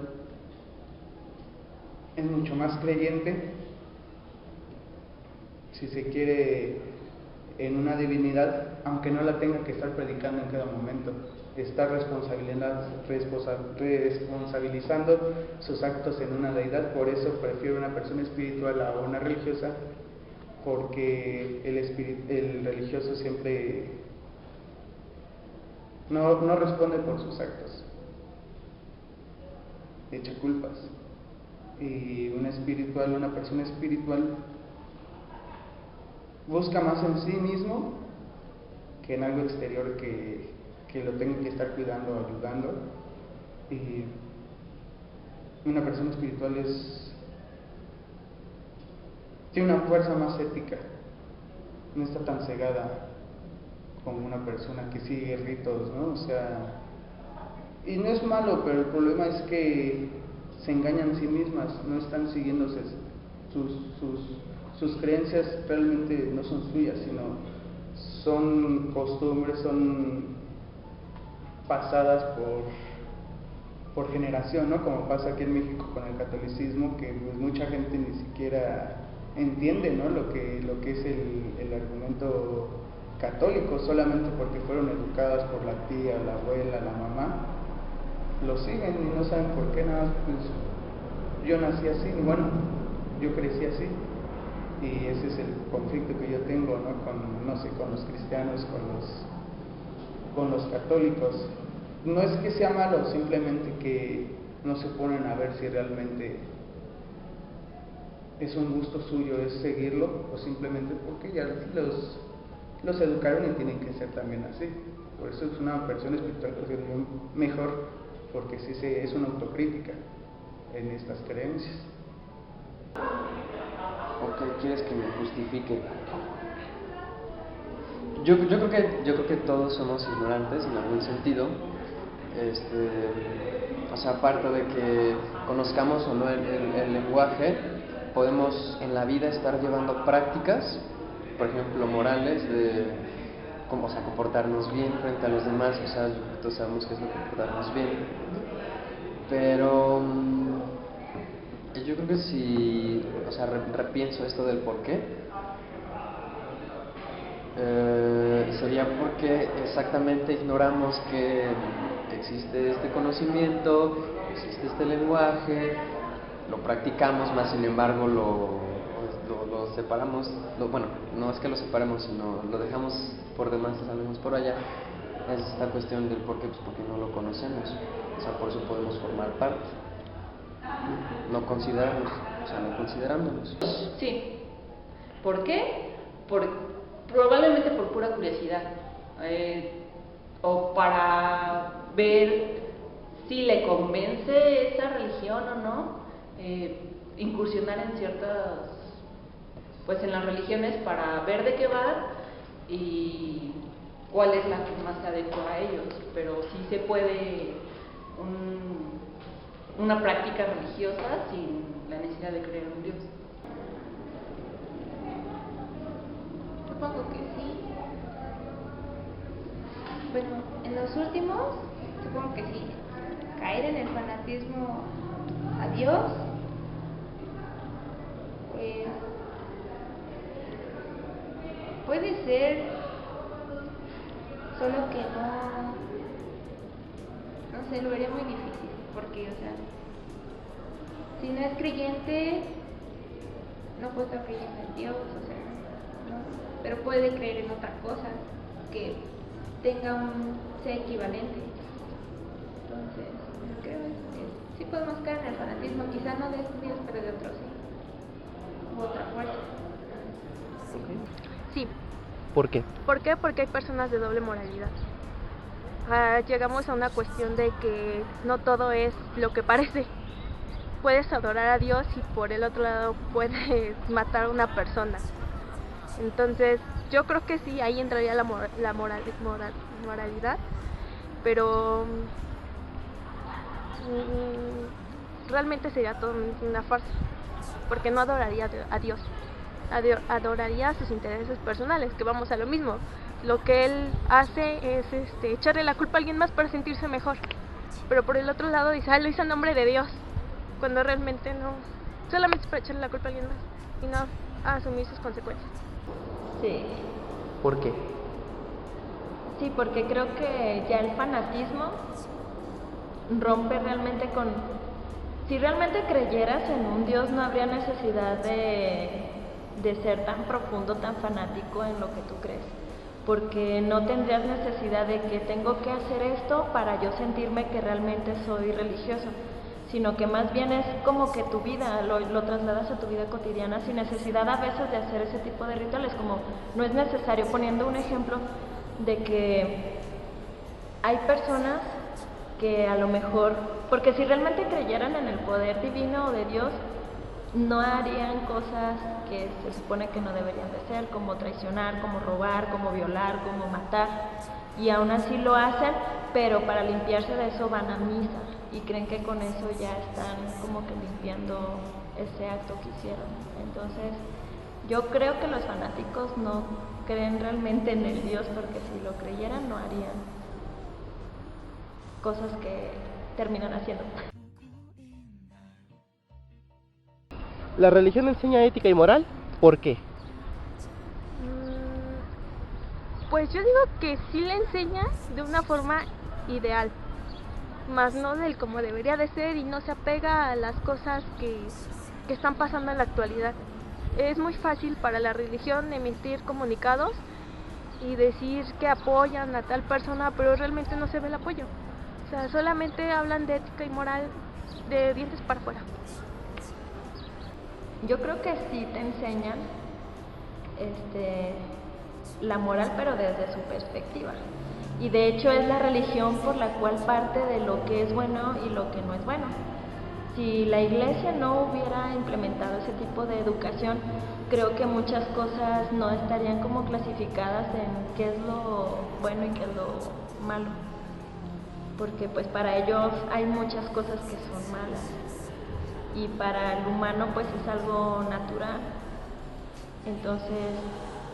es mucho más creyente, si se quiere, en una divinidad, aunque no la tenga que estar predicando en cada momento. Está responsabilizando sus actos en una deidad. Por eso prefiero una persona espiritual a una religiosa, porque el religioso siempre no responde por sus actos, echa culpas. Y una persona espiritual busca más en sí mismo que en algo exterior que lo tenga que estar cuidando o ayudando. Y una persona espiritual tiene una fuerza más ética, no está tan cegada como una persona que sigue ritos, ¿no? O sea, y no es malo, pero el problema es que se engañan a sí mismas, no están siguiéndose sus creencias, realmente no son suyas, sino son costumbres, son pasadas por generación, ¿no? Como pasa aquí en México con el catolicismo, que pues mucha gente ni siquiera entiende, ¿no? lo que es el argumento católico, solamente porque fueron educadas por la tía, la abuela, la mamá, lo siguen y no saben por qué. Nada, pues yo nací así, bueno, yo crecí así, y ese es el conflicto que yo tengo, ¿no? Con los cristianos, con los católicos. No es que sea malo, simplemente que no se ponen a ver si realmente es un gusto suyo, es seguirlo, o simplemente porque ya los educaron y tienen que ser también así. Por eso es una persona espiritual que es mejor, porque sí es una autocrítica en estas creencias. Ok, ¿quieres que me justifique? Yo creo que todos somos ignorantes en algún sentido. O sea, aparte de que conozcamos o no el lenguaje, podemos en la vida estar llevando prácticas, por ejemplo, morales, de cómo, o sea, comportarnos bien frente a los demás. O sea, todos sabemos qué es lo que comportarnos bien, pero yo creo que si, o sea, repienso esto del por qué, sería porque exactamente ignoramos que existe este conocimiento, existe este lenguaje, lo practicamos, más sin embargo lo separamos, bueno, no es que lo separemos, sino lo dejamos por demás, salimos por allá. Es esta cuestión del por qué, pues porque no lo conocemos, o sea, por eso podemos formar parte, no considerarnos, o sea, no considerándonos. Sí. ¿Por qué? Probablemente por pura curiosidad, o para ver si le convence esa religión o no, incursionar en ciertas, pues en las religiones para ver de qué va y cuál es la que más se adecua a ellos, pero sí se puede una práctica religiosa sin la necesidad de creer en un Dios. Supongo que sí. Bueno, en los últimos, supongo que sí. Caer en el fanatismo a Dios, pues puede ser, solo que no sé, lo vería muy difícil, porque, o sea, si no es creyente, no puede estar creyendo en Dios, o sea, no, pero puede creer en otra cosa que tenga un sea equivalente. Entonces, yo creo que sí podemos caer en el fanatismo, quizá no de este Dios, pero de otro sí, u otra fuerza. Sí. ¿Por qué? ¿Por qué? Porque hay personas de doble moralidad. Llegamos a una cuestión de que no todo es lo que parece. Puedes adorar a Dios y por el otro lado puedes matar a una persona. Entonces, yo creo que sí, ahí entraría la moralidad, pero realmente sería todo una farsa, porque no adoraría a Dios, adoraría sus intereses personales, que vamos a lo mismo. Lo que él hace es echarle la culpa a alguien más para sentirse mejor, pero por el otro lado dice, lo hice en nombre de Dios, cuando realmente no, solamente es para echarle la culpa a alguien más y no asumir sus consecuencias. Sí. ¿Por qué? Sí, porque creo que ya el fanatismo rompe realmente con... Si realmente creyeras en un Dios, no habría necesidad de ser tan profundo, tan fanático en lo que tú crees. Porque no tendrías necesidad de que tengo que hacer esto para yo sentirme que realmente soy religioso, sino que más bien es como que tu vida, lo trasladas a tu vida cotidiana sin necesidad a veces de hacer ese tipo de rituales, como no es necesario, poniendo un ejemplo de que hay personas que a lo mejor, porque si realmente creyeran en el poder divino o de Dios, no harían cosas que se supone que no deberían de ser, como traicionar, como robar, como violar, como matar, y aún así lo hacen, pero para limpiarse de eso van a misa y creen que con eso ya están como que limpiando ese acto que hicieron. Entonces, yo creo que los fanáticos no creen realmente en el Dios, porque si lo creyeran no harían cosas que terminan haciendo. ¿La religión enseña ética y moral? ¿Por qué? Pues yo digo que sí le enseña de una forma ideal, más no del como debería de ser, y no se apega a las cosas que están pasando en la actualidad. Es muy fácil para la religión emitir comunicados y decir que apoyan a tal persona, pero realmente no se ve el apoyo. O sea, solamente hablan de ética y moral de dientes para afuera. Yo creo que sí te enseñan la moral, pero desde su perspectiva. Y de hecho es la religión por la cual parte de lo que es bueno y lo que no es bueno. Si la iglesia no hubiera implementado ese tipo de educación, creo que muchas cosas no estarían como clasificadas en qué es lo bueno y qué es lo malo. Porque pues para ellos hay muchas cosas que son malas. Y para el humano pues es algo natural. Entonces,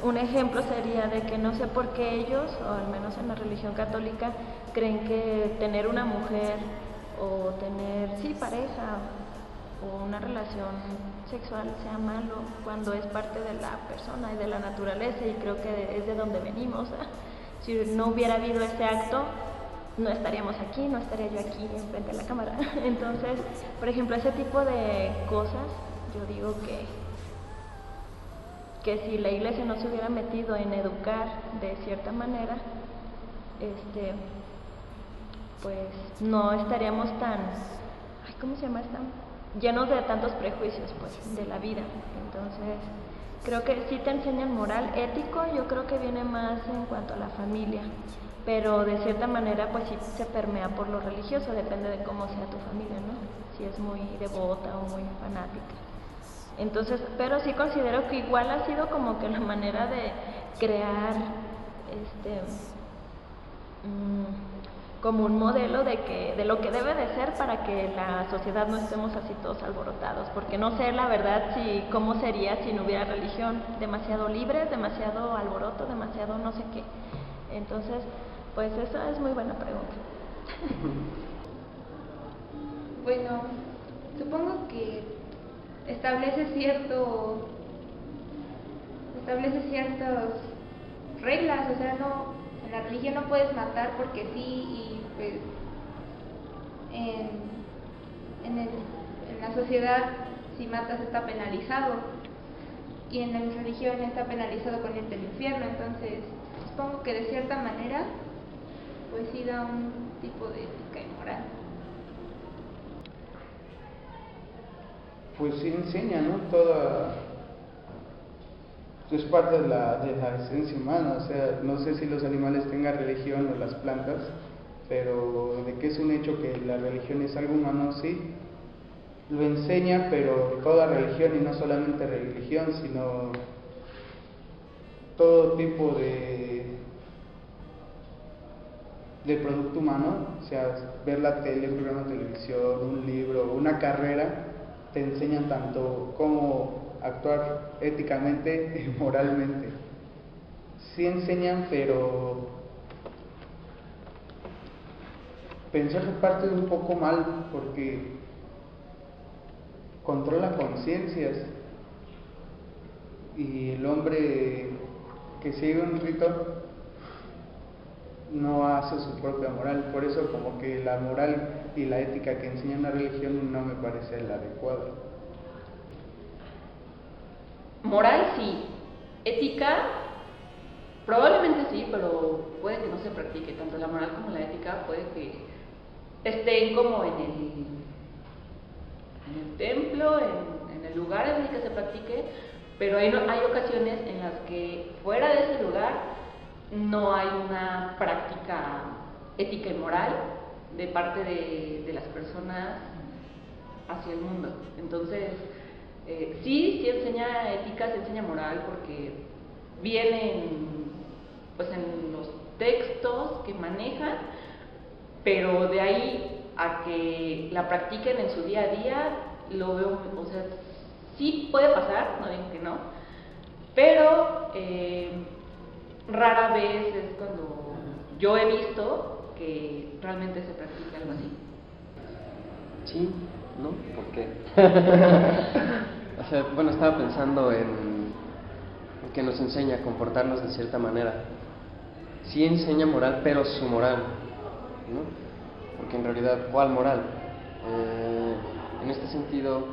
un ejemplo sería de que no sé por qué ellos, o al menos en la religión católica, creen que tener una mujer o tener, pareja o una relación sexual sea malo, cuando es parte de la persona y de la naturaleza, y creo que es de donde venimos. Si no hubiera habido ese acto, no estaríamos aquí, no estaría yo aquí enfrente de la cámara. Entonces, por ejemplo, ese tipo de cosas, yo digo que si la iglesia no se hubiera metido en educar de cierta manera, pues no estaríamos tan, ¿cómo se llama esta? Llenos de tantos prejuicios, pues, de la vida. Entonces, creo que sí te enseñan moral, ético, yo creo que viene más en cuanto a la familia, pero de cierta manera pues sí se permea por lo religioso, depende de cómo sea tu familia, ¿no? Si es muy devota o muy fanática. Entonces, pero sí considero que igual ha sido como que la manera de crear como un modelo de lo que debe de ser para que la sociedad no estemos así todos alborotados, porque no sé la verdad cómo sería si no hubiera religión, demasiado libre, demasiado alboroto, demasiado no sé qué. Entonces, pues esa es muy buena pregunta. Bueno, supongo que establece ciertas reglas, o sea, no, en la religión no puedes matar porque sí, y pues en la sociedad si matas está penalizado, y en la religión está penalizado con irte al infierno. Entonces supongo que de cierta manera pues sí da un tipo de ética y moral. Pues sí enseña, ¿no? Toda... es parte de la esencia humana, o sea, no sé si los animales tengan religión o las plantas, pero de que es un hecho que la religión es algo humano, sí, lo enseña, pero toda religión, y no solamente religión, sino todo tipo de producto humano, o sea, ver la tele, un programa de televisión, un libro, una carrera, te enseñan tanto cómo actuar éticamente y moralmente. Sí enseñan, pero pensar que parte de un poco mal, porque controla conciencias, y el hombre que sigue un rito no hace su propia moral. Por eso como que la moral y la ética que enseña una religión no me parece la adecuada. Moral sí, ética probablemente sí, pero puede que no se practique. Tanto la moral como la ética puede que estén como en el templo, en el lugar en el que se practique, pero hay ocasiones en las que fuera de ese lugar no hay una práctica ética y moral de parte de las personas hacia el mundo. Entonces, sí enseña ética, sí enseña moral, porque vienen pues en los textos que manejan, pero de ahí a que la practiquen en su día a día, lo veo, o sea, sí puede pasar, no digo que no, pero rara vez es cuando yo he visto que realmente se practica algo así. Sí, ¿no? ¿Por qué? O sea, bueno, estaba pensando en que nos enseña a comportarnos de cierta manera. Sí enseña moral, pero su moral, ¿no? Porque en realidad, ¿cuál moral? En este sentido,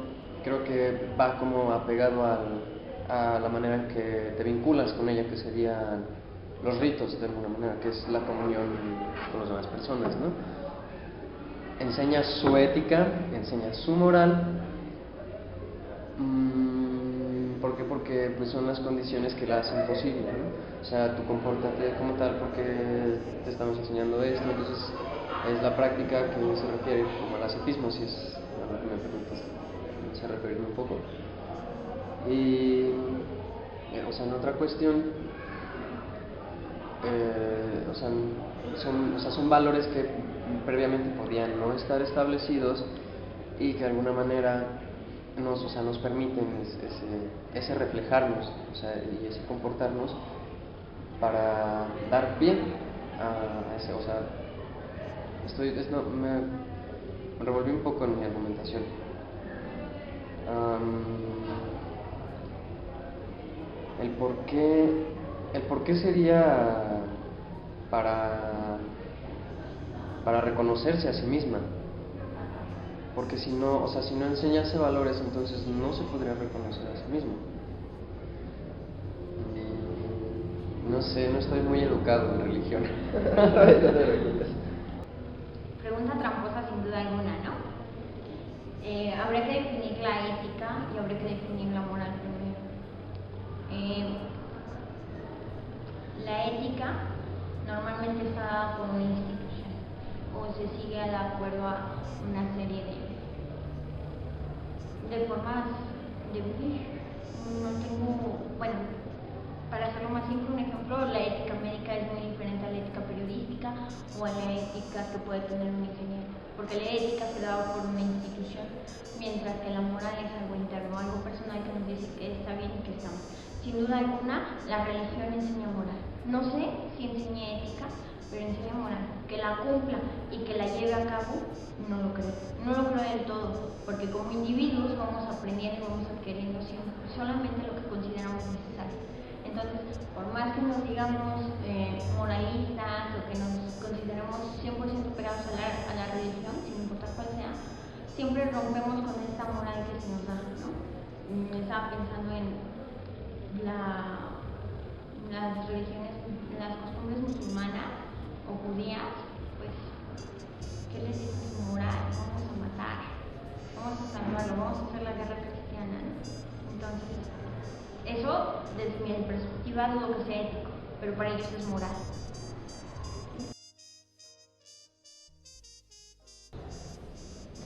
creo que va como apegado a la manera en que te vinculas con ella, que serían los ritos de alguna manera, que es la comunión con las demás personas, ¿no? Enseña su ética, enseña su moral. ¿Por qué? Porque pues son las condiciones que la hacen posible, ¿no? O sea, tú compórtate como tal porque te estamos enseñando esto. Entonces es la práctica que se refiere como al ascetismo, si es a lo que me preguntas, se referirme un poco. Y o sea, en otra cuestión, son valores que previamente podían no estar establecidos y que de alguna manera nos permiten ese reflejarnos, o sea, y ese comportarnos para dar bien a ese, o sea, me revolví un poco en mi argumentación. El por qué sería para reconocerse a sí misma. Porque si no enseñase valores, entonces no se podría reconocer a sí mismo. No sé, no estoy muy educado en religión. Pregunta tramposa sin duda alguna, ¿no? Habría que definir la ética y habría que definir la moral primero. La ética normalmente está dada por una institución o se sigue de acuerdo a una serie de formas de vivir. No tengo, bueno, para hacerlo más simple, un ejemplo, la ética médica es las que puede tener un ingeniero, porque la ética se da por una institución, mientras que la moral es algo interno, algo personal que nos dice que está bien y que está mal. Sin duda alguna, la religión enseña moral. No sé si enseña ética, pero enseña moral. Que la cumpla y que la lleve a cabo, no lo creo. No lo creo del todo, porque como individuos vamos aprendiendo y vamos adquiriendo solamente lo que consideramos necesario. Entonces, por más que nos digamos moralistas o que nos consideremos 100% pegados a la religión, sin importar cuál sea, siempre rompemos con esta moral que se nos da, ¿no? Estaba pensando en las religiones, las costumbres musulmanas o judías, pues, ¿qué les dice su moral? Vamos a matar, vamos a salvarlo, vamos a hacer la guerra cristiana, ¿no? Entonces, eso, desde mi perspectiva, dudo que sea ético, pero para ellos es moral.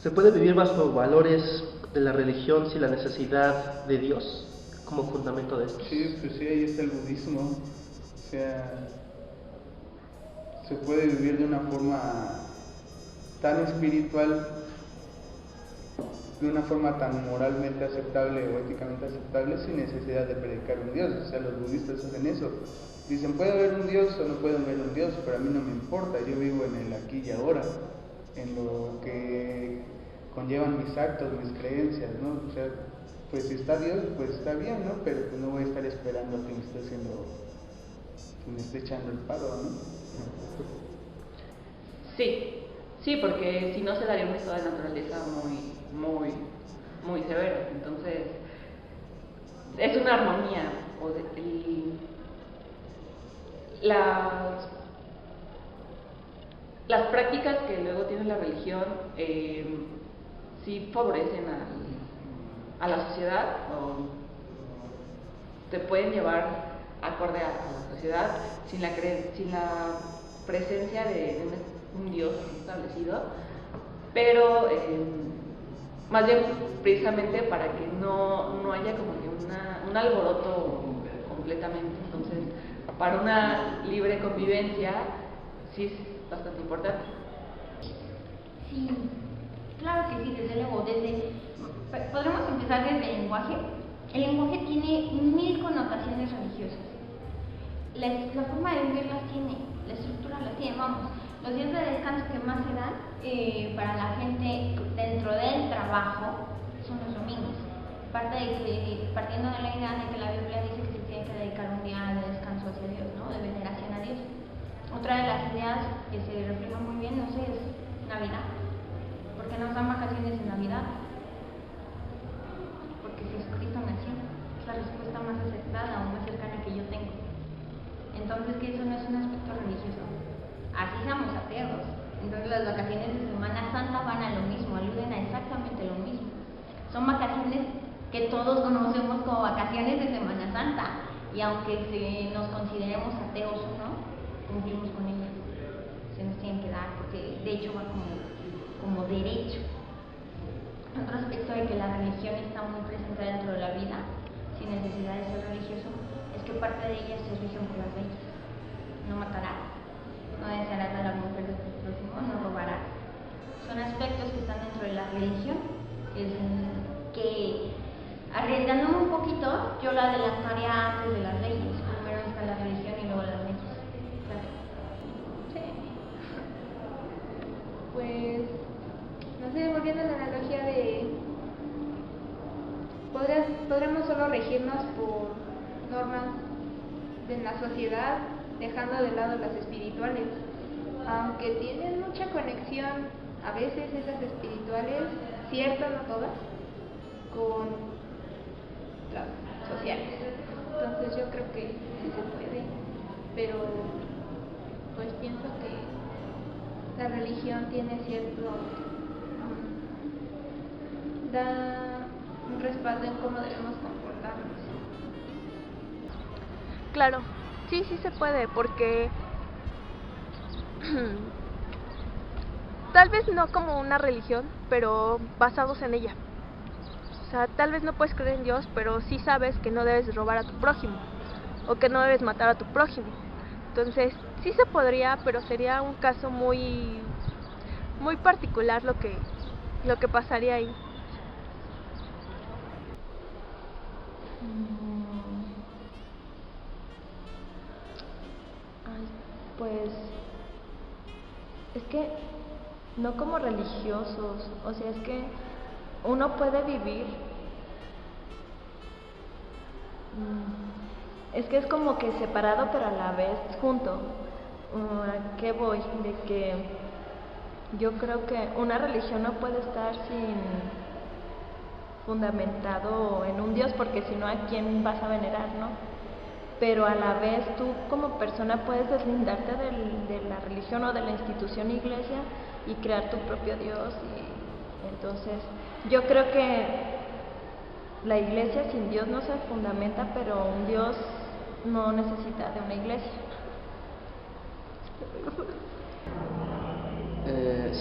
¿Se puede vivir bajo valores de la religión sin la necesidad de Dios como fundamento de esto? Sí, pues sí, ahí está el budismo. O sea, se puede vivir de una forma tan espiritual, de una forma tan moralmente aceptable o éticamente aceptable, sin necesidad de predicar un Dios. O sea, los budistas hacen eso. Dicen, puede haber un Dios o no puede haber un Dios, pero a mí no me importa, yo vivo en el aquí y ahora, en lo que conllevan mis actos, mis creencias, ¿no? O sea, pues si está Dios, pues está bien, ¿no? Pero pues no voy a estar esperando a que me esté echando el paro, ¿no? Sí, porque si no se daría un estado de naturaleza muy severo. Entonces, es una armonía. Las prácticas que luego tiene la religión sí favorecen a la sociedad, o te pueden llevar acorde a la sociedad sin la presencia de un Dios establecido, pero más bien precisamente para que no haya como que un alboroto completamente. Entonces, para una libre convivencia sí es bastante importante. Sí, claro que sí, desde luego. Podremos empezar desde el lenguaje. El lenguaje tiene 1000 connotaciones religiosas. La forma de vivir las tiene, la estructura las tiene, vamos. Los días de descanso que más se dan para la gente dentro del trabajo son los domingos. Partiendo de la idea de que la Biblia dice que se tiene que dedicar un día de descanso hacia Dios, ¿no? De veneración a Dios. Otra de las ideas que se refleja muy bien, no sé, es Navidad. ¿Por qué nos dan vacaciones en Navidad? Porque Jesucristo nació. Es la respuesta más acertada o más cercana que yo tengo. Entonces, que eso no es un aspecto religioso. Así somos ateos. Entonces, las vacaciones de Semana Santa van a lo mismo, aluden a exactamente lo mismo. Son vacaciones que todos conocemos como vacaciones de Semana Santa. Y aunque nos consideremos ateos o no, cumplimos con ellas. Se nos tienen que dar, porque de hecho va como derecho. Otro aspecto de que la religión está muy presente dentro de la vida, sin necesidad de ser religioso, es que parte de ellas se rigen por las leyes. No matarás, no desearás a la mujer de tu prójimo, no robarás. Son aspectos que están dentro de la religión, que arriesgándome un poquito, yo la adelantaría antes de las leyes. Primero está la religión y luego las leyes. Claro. Sí. Pues, no sé, volviendo a la analogía de... podremos solo regirnos por normas de la sociedad, dejando de lado las espirituales. Aunque tienen mucha conexión, a veces esas espirituales, cierto, no todas, con las sociales. Entonces yo creo que sí se puede, pero pues pienso que la religión tiene da un respaldo en cómo debemos comportarnos. Claro, sí se puede, porque tal vez no como una religión, pero basados en ella. O sea, tal vez no puedes creer en Dios, pero sí sabes que no debes robar a tu prójimo, o que no debes matar a tu prójimo. Entonces, sí se podría, pero sería un caso muy muy particular lo que pasaría ahí. Ay, pues es que no como religiosos, o sea, es que uno puede vivir, es que es como que separado pero a la vez junto. ¿A qué voy? De que yo creo que una religión no puede estar sin fundamentado en un Dios, porque si no, ¿a quién vas a venerar, no? Pero a la vez tú como persona puedes deslindarte de la religión o de la institución iglesia y crear tu propio Dios. Y entonces yo creo que la iglesia sin Dios no se fundamenta, pero un Dios no necesita de una iglesia.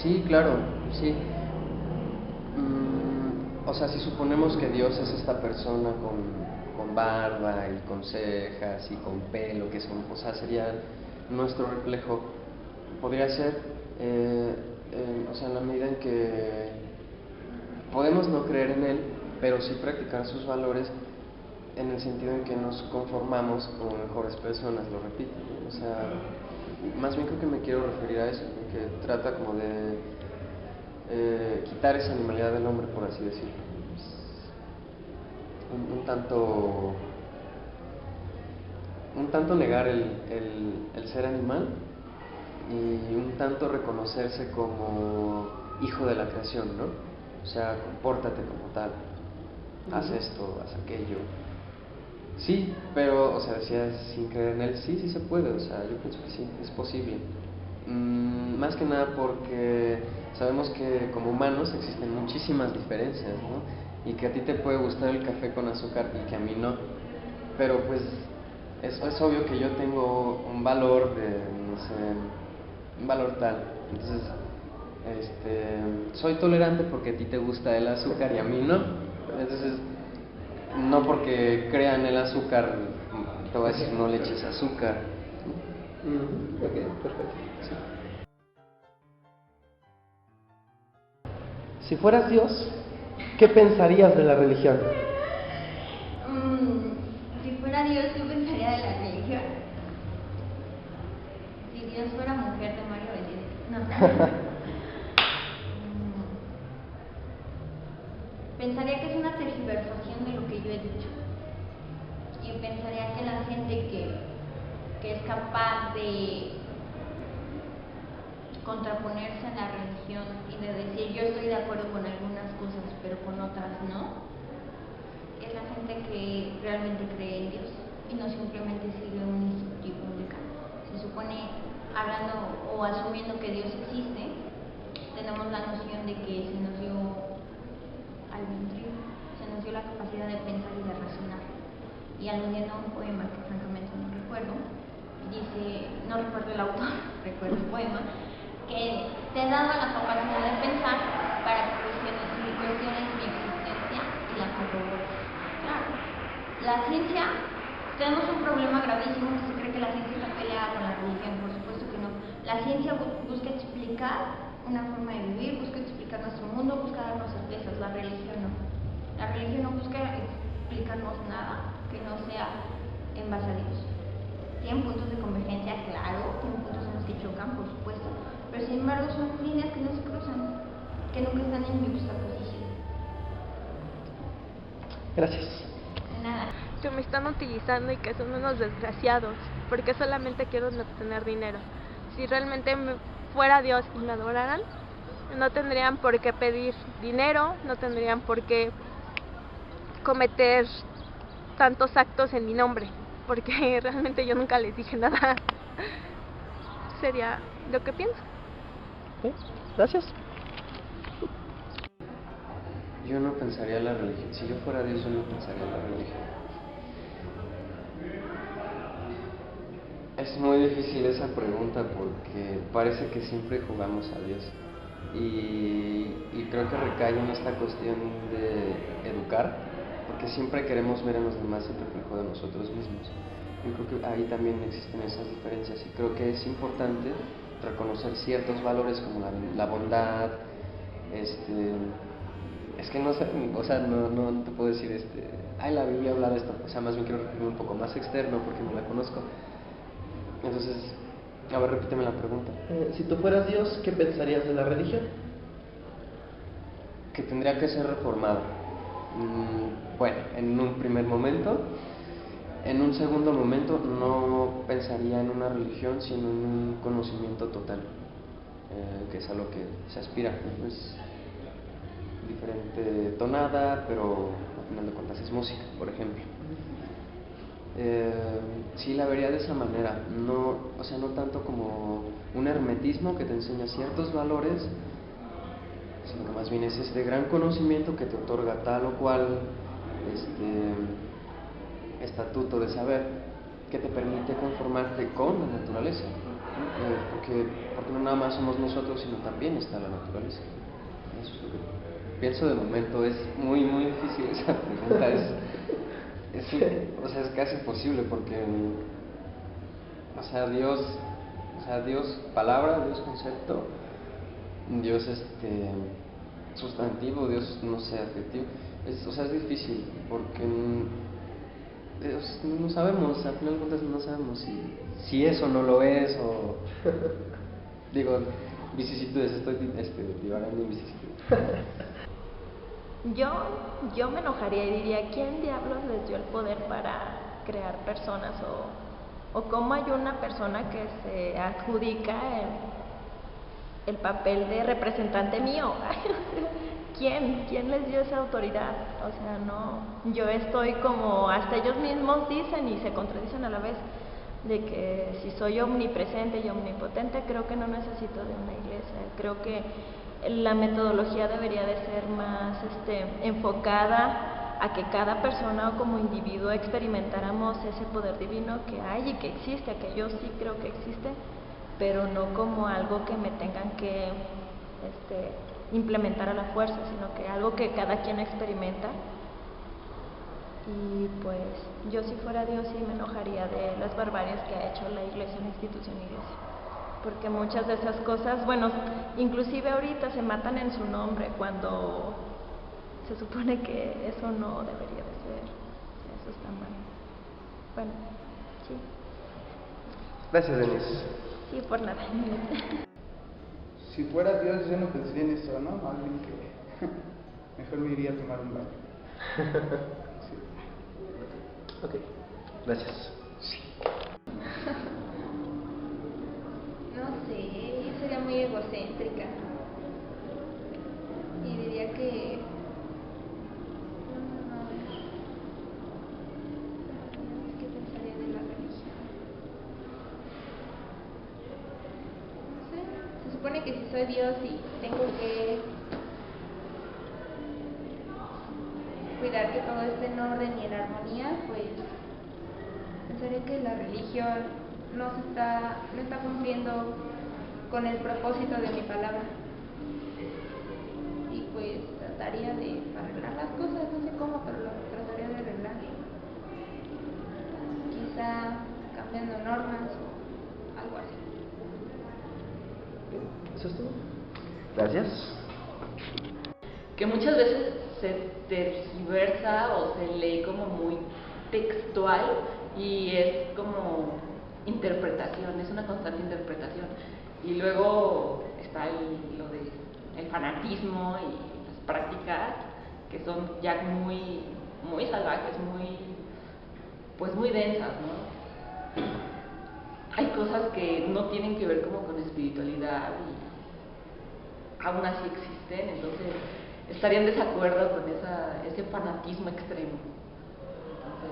Sí, claro, sí. O sea, si suponemos que Dios es esta persona con barba y con cejas y con pelo, que son, o sea, sería nuestro reflejo, podría ser, o sea, en la medida en que podemos no creer en Él, pero sí practicar sus valores, en el sentido en que nos conformamos como mejores personas, lo repito, ¿no? O sea, más bien creo que me quiero referir a eso, ¿no? Que trata como de quitar esa animalidad del hombre, por así decirlo. Un tanto negar el ser animal y un tanto reconocerse como hijo de la creación, ¿no? O sea, compórtate como tal, haz esto, haz aquello. Sí, pero, o sea, decía sin creer en Él, sí se puede, o sea, yo pienso que sí, es posible. Más que nada porque sabemos que como humanos existen muchísimas diferencias, ¿no? Y que a ti te puede gustar el café con azúcar y que a mí no. Pero pues es obvio que yo tengo un valor de, no sé, un valor tal. Entonces, soy tolerante porque a ti te gusta el azúcar y a mí no. Entonces, no porque crean el azúcar, te voy a decir no le eches azúcar. Ok, perfecto. Sí. Si fueras Dios, ¿qué pensarías de la religión? Si fuera Dios, ¿qué pensaría de la religión? Si Dios fuera mujer, de Mario Becerra. No. Pensaría que es una tergiversación de lo que yo he dicho. Y pensaría que la gente que es capaz de contraponerse a la religión y de decir yo estoy de acuerdo con algunas cosas pero con otras no, es la gente que realmente cree en Dios y no simplemente sigue un instructivo legal. Se supone, hablando o asumiendo que Dios existe, tenemos la noción de que se nos dio albedrío, se nos dio la capacidad de pensar y de razonar. Y aludiendo a un poema que francamente no recuerdo, dice, no recuerdo el autor, recuerdo el poema, que te he dado la capacidad de pensar para que cuestiones mi existencia y la corrobores. Claro, la ciencia, tenemos un problema gravísimo que se cree que la ciencia está peleada con la religión, por supuesto que no. La ciencia busca explicar una forma de vivir, busca explicar nuestro mundo, busca darnos certezas. La religión no. La religión no busca explicarnos nada que no sea en base a Dios. Tienen puntos de convergencia, claro, tienen puntos en los que chocan, por supuesto, pero sin embargo son líneas que no se cruzan, que nunca están en juxtaposición. Gracias. De nada. Que me están utilizando y que son unos desgraciados, porque solamente quieren obtener dinero. Si realmente fuera Dios y me adoraran, no tendrían por qué pedir dinero, no tendrían por qué cometer tantos actos en mi nombre, porque realmente yo nunca les dije nada. Sería lo que pienso. ¿Sí? Gracias. Yo no pensaría en la religión. Si yo fuera Dios, yo no pensaría en la religión. Es muy difícil esa pregunta porque parece que siempre jugamos a Dios. Y creo que recae en esta cuestión de educar, porque siempre queremos ver en los demás el reflejo de nosotros mismos. Yo creo que ahí también existen esas diferencias y creo que es importante reconocer ciertos valores como la bondad, es que no sé, o sea, no te puedo decir, ay, la Biblia habla de esto, o sea, más bien quiero referirme un poco más externo porque no la conozco. Entonces, a ver, repíteme la pregunta. Si tú fueras Dios, ¿qué pensarías de la religión? Que tendría que ser reformado. Bueno, en un primer momento. En un segundo momento no pensaría en una religión, sino en un conocimiento total, que es a lo que se aspira. Es diferente tonada, pero al final de cuentas es música, por ejemplo. Sí, la vería de esa manera, o sea, no tanto como un hermetismo que te enseña ciertos valores, sino que más bien es este gran conocimiento que te otorga tal o cual estatuto de saber que te permite conformarte con la naturaleza, porque no nada más somos nosotros, sino también está la naturaleza. Eso es lo que pienso de momento. Es muy difícil esa pregunta, o sea, es casi imposible porque, Dios palabra, Dios concepto, Dios sustantivo, Dios no sé, adjetivo, es difícil porque no sabemos, al final de cuentas no sabemos si eso no lo es o digo, vicisitudes, estoy divagando en vicisitudes. Yo me enojaría y diría, ¿quién diablos les dio el poder para crear personas? O cómo hay una persona que se adjudica el papel de representante mío. ¿Quién les dio esa autoridad? O sea, no, yo estoy como, hasta ellos mismos dicen y se contradicen a la vez, de que si soy omnipresente y omnipotente, creo que no necesito de una iglesia. Creo que la metodología debería de ser más enfocada a que cada persona o como individuo experimentáramos ese poder divino que hay y que existe, que yo sí creo que existe, pero no como algo que me tengan que implementar a la fuerza, sino que algo que cada quien experimenta. Y pues yo si fuera Dios sí me enojaría de las barbarias que ha hecho la iglesia, la institución iglesia, porque muchas de esas cosas, bueno, inclusive ahorita se matan en su nombre cuando se supone que eso no debería de ser. Eso está mal. Bueno, sí. Gracias, Denise. Sí, por nada. Si fuera Dios, yo no pensaría en eso, ¿no? Alguien que mejor me iría a tomar un baño. Sí. Ok, gracias. No sé, yo sería muy egocéntrica y diría que ¿qué pensaría de la religión? No sé, se supone que si soy Dios y tengo que cuidar que todo esté en orden y en armonía, pues pensaría que la religión no está cumpliendo con el propósito de mi palabra. Y pues trataría de arreglar las cosas, no sé cómo, pero lo trataría de arreglar. Quizá cambiando normas o algo así. Bien, ¿eso es todo? Gracias. Que muchas veces se tergiversa o se lee como muy textual y es como interpretación, es una constante interpretación. Y luego está el fanatismo y las prácticas que son ya muy salvajes, muy densas, ¿no? Hay cosas que no tienen que ver como con espiritualidad y aún así existen, entonces estaría en desacuerdo con ese fanatismo extremo. Entonces,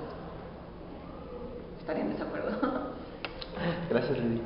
estaría en desacuerdo. Gracias, Lili.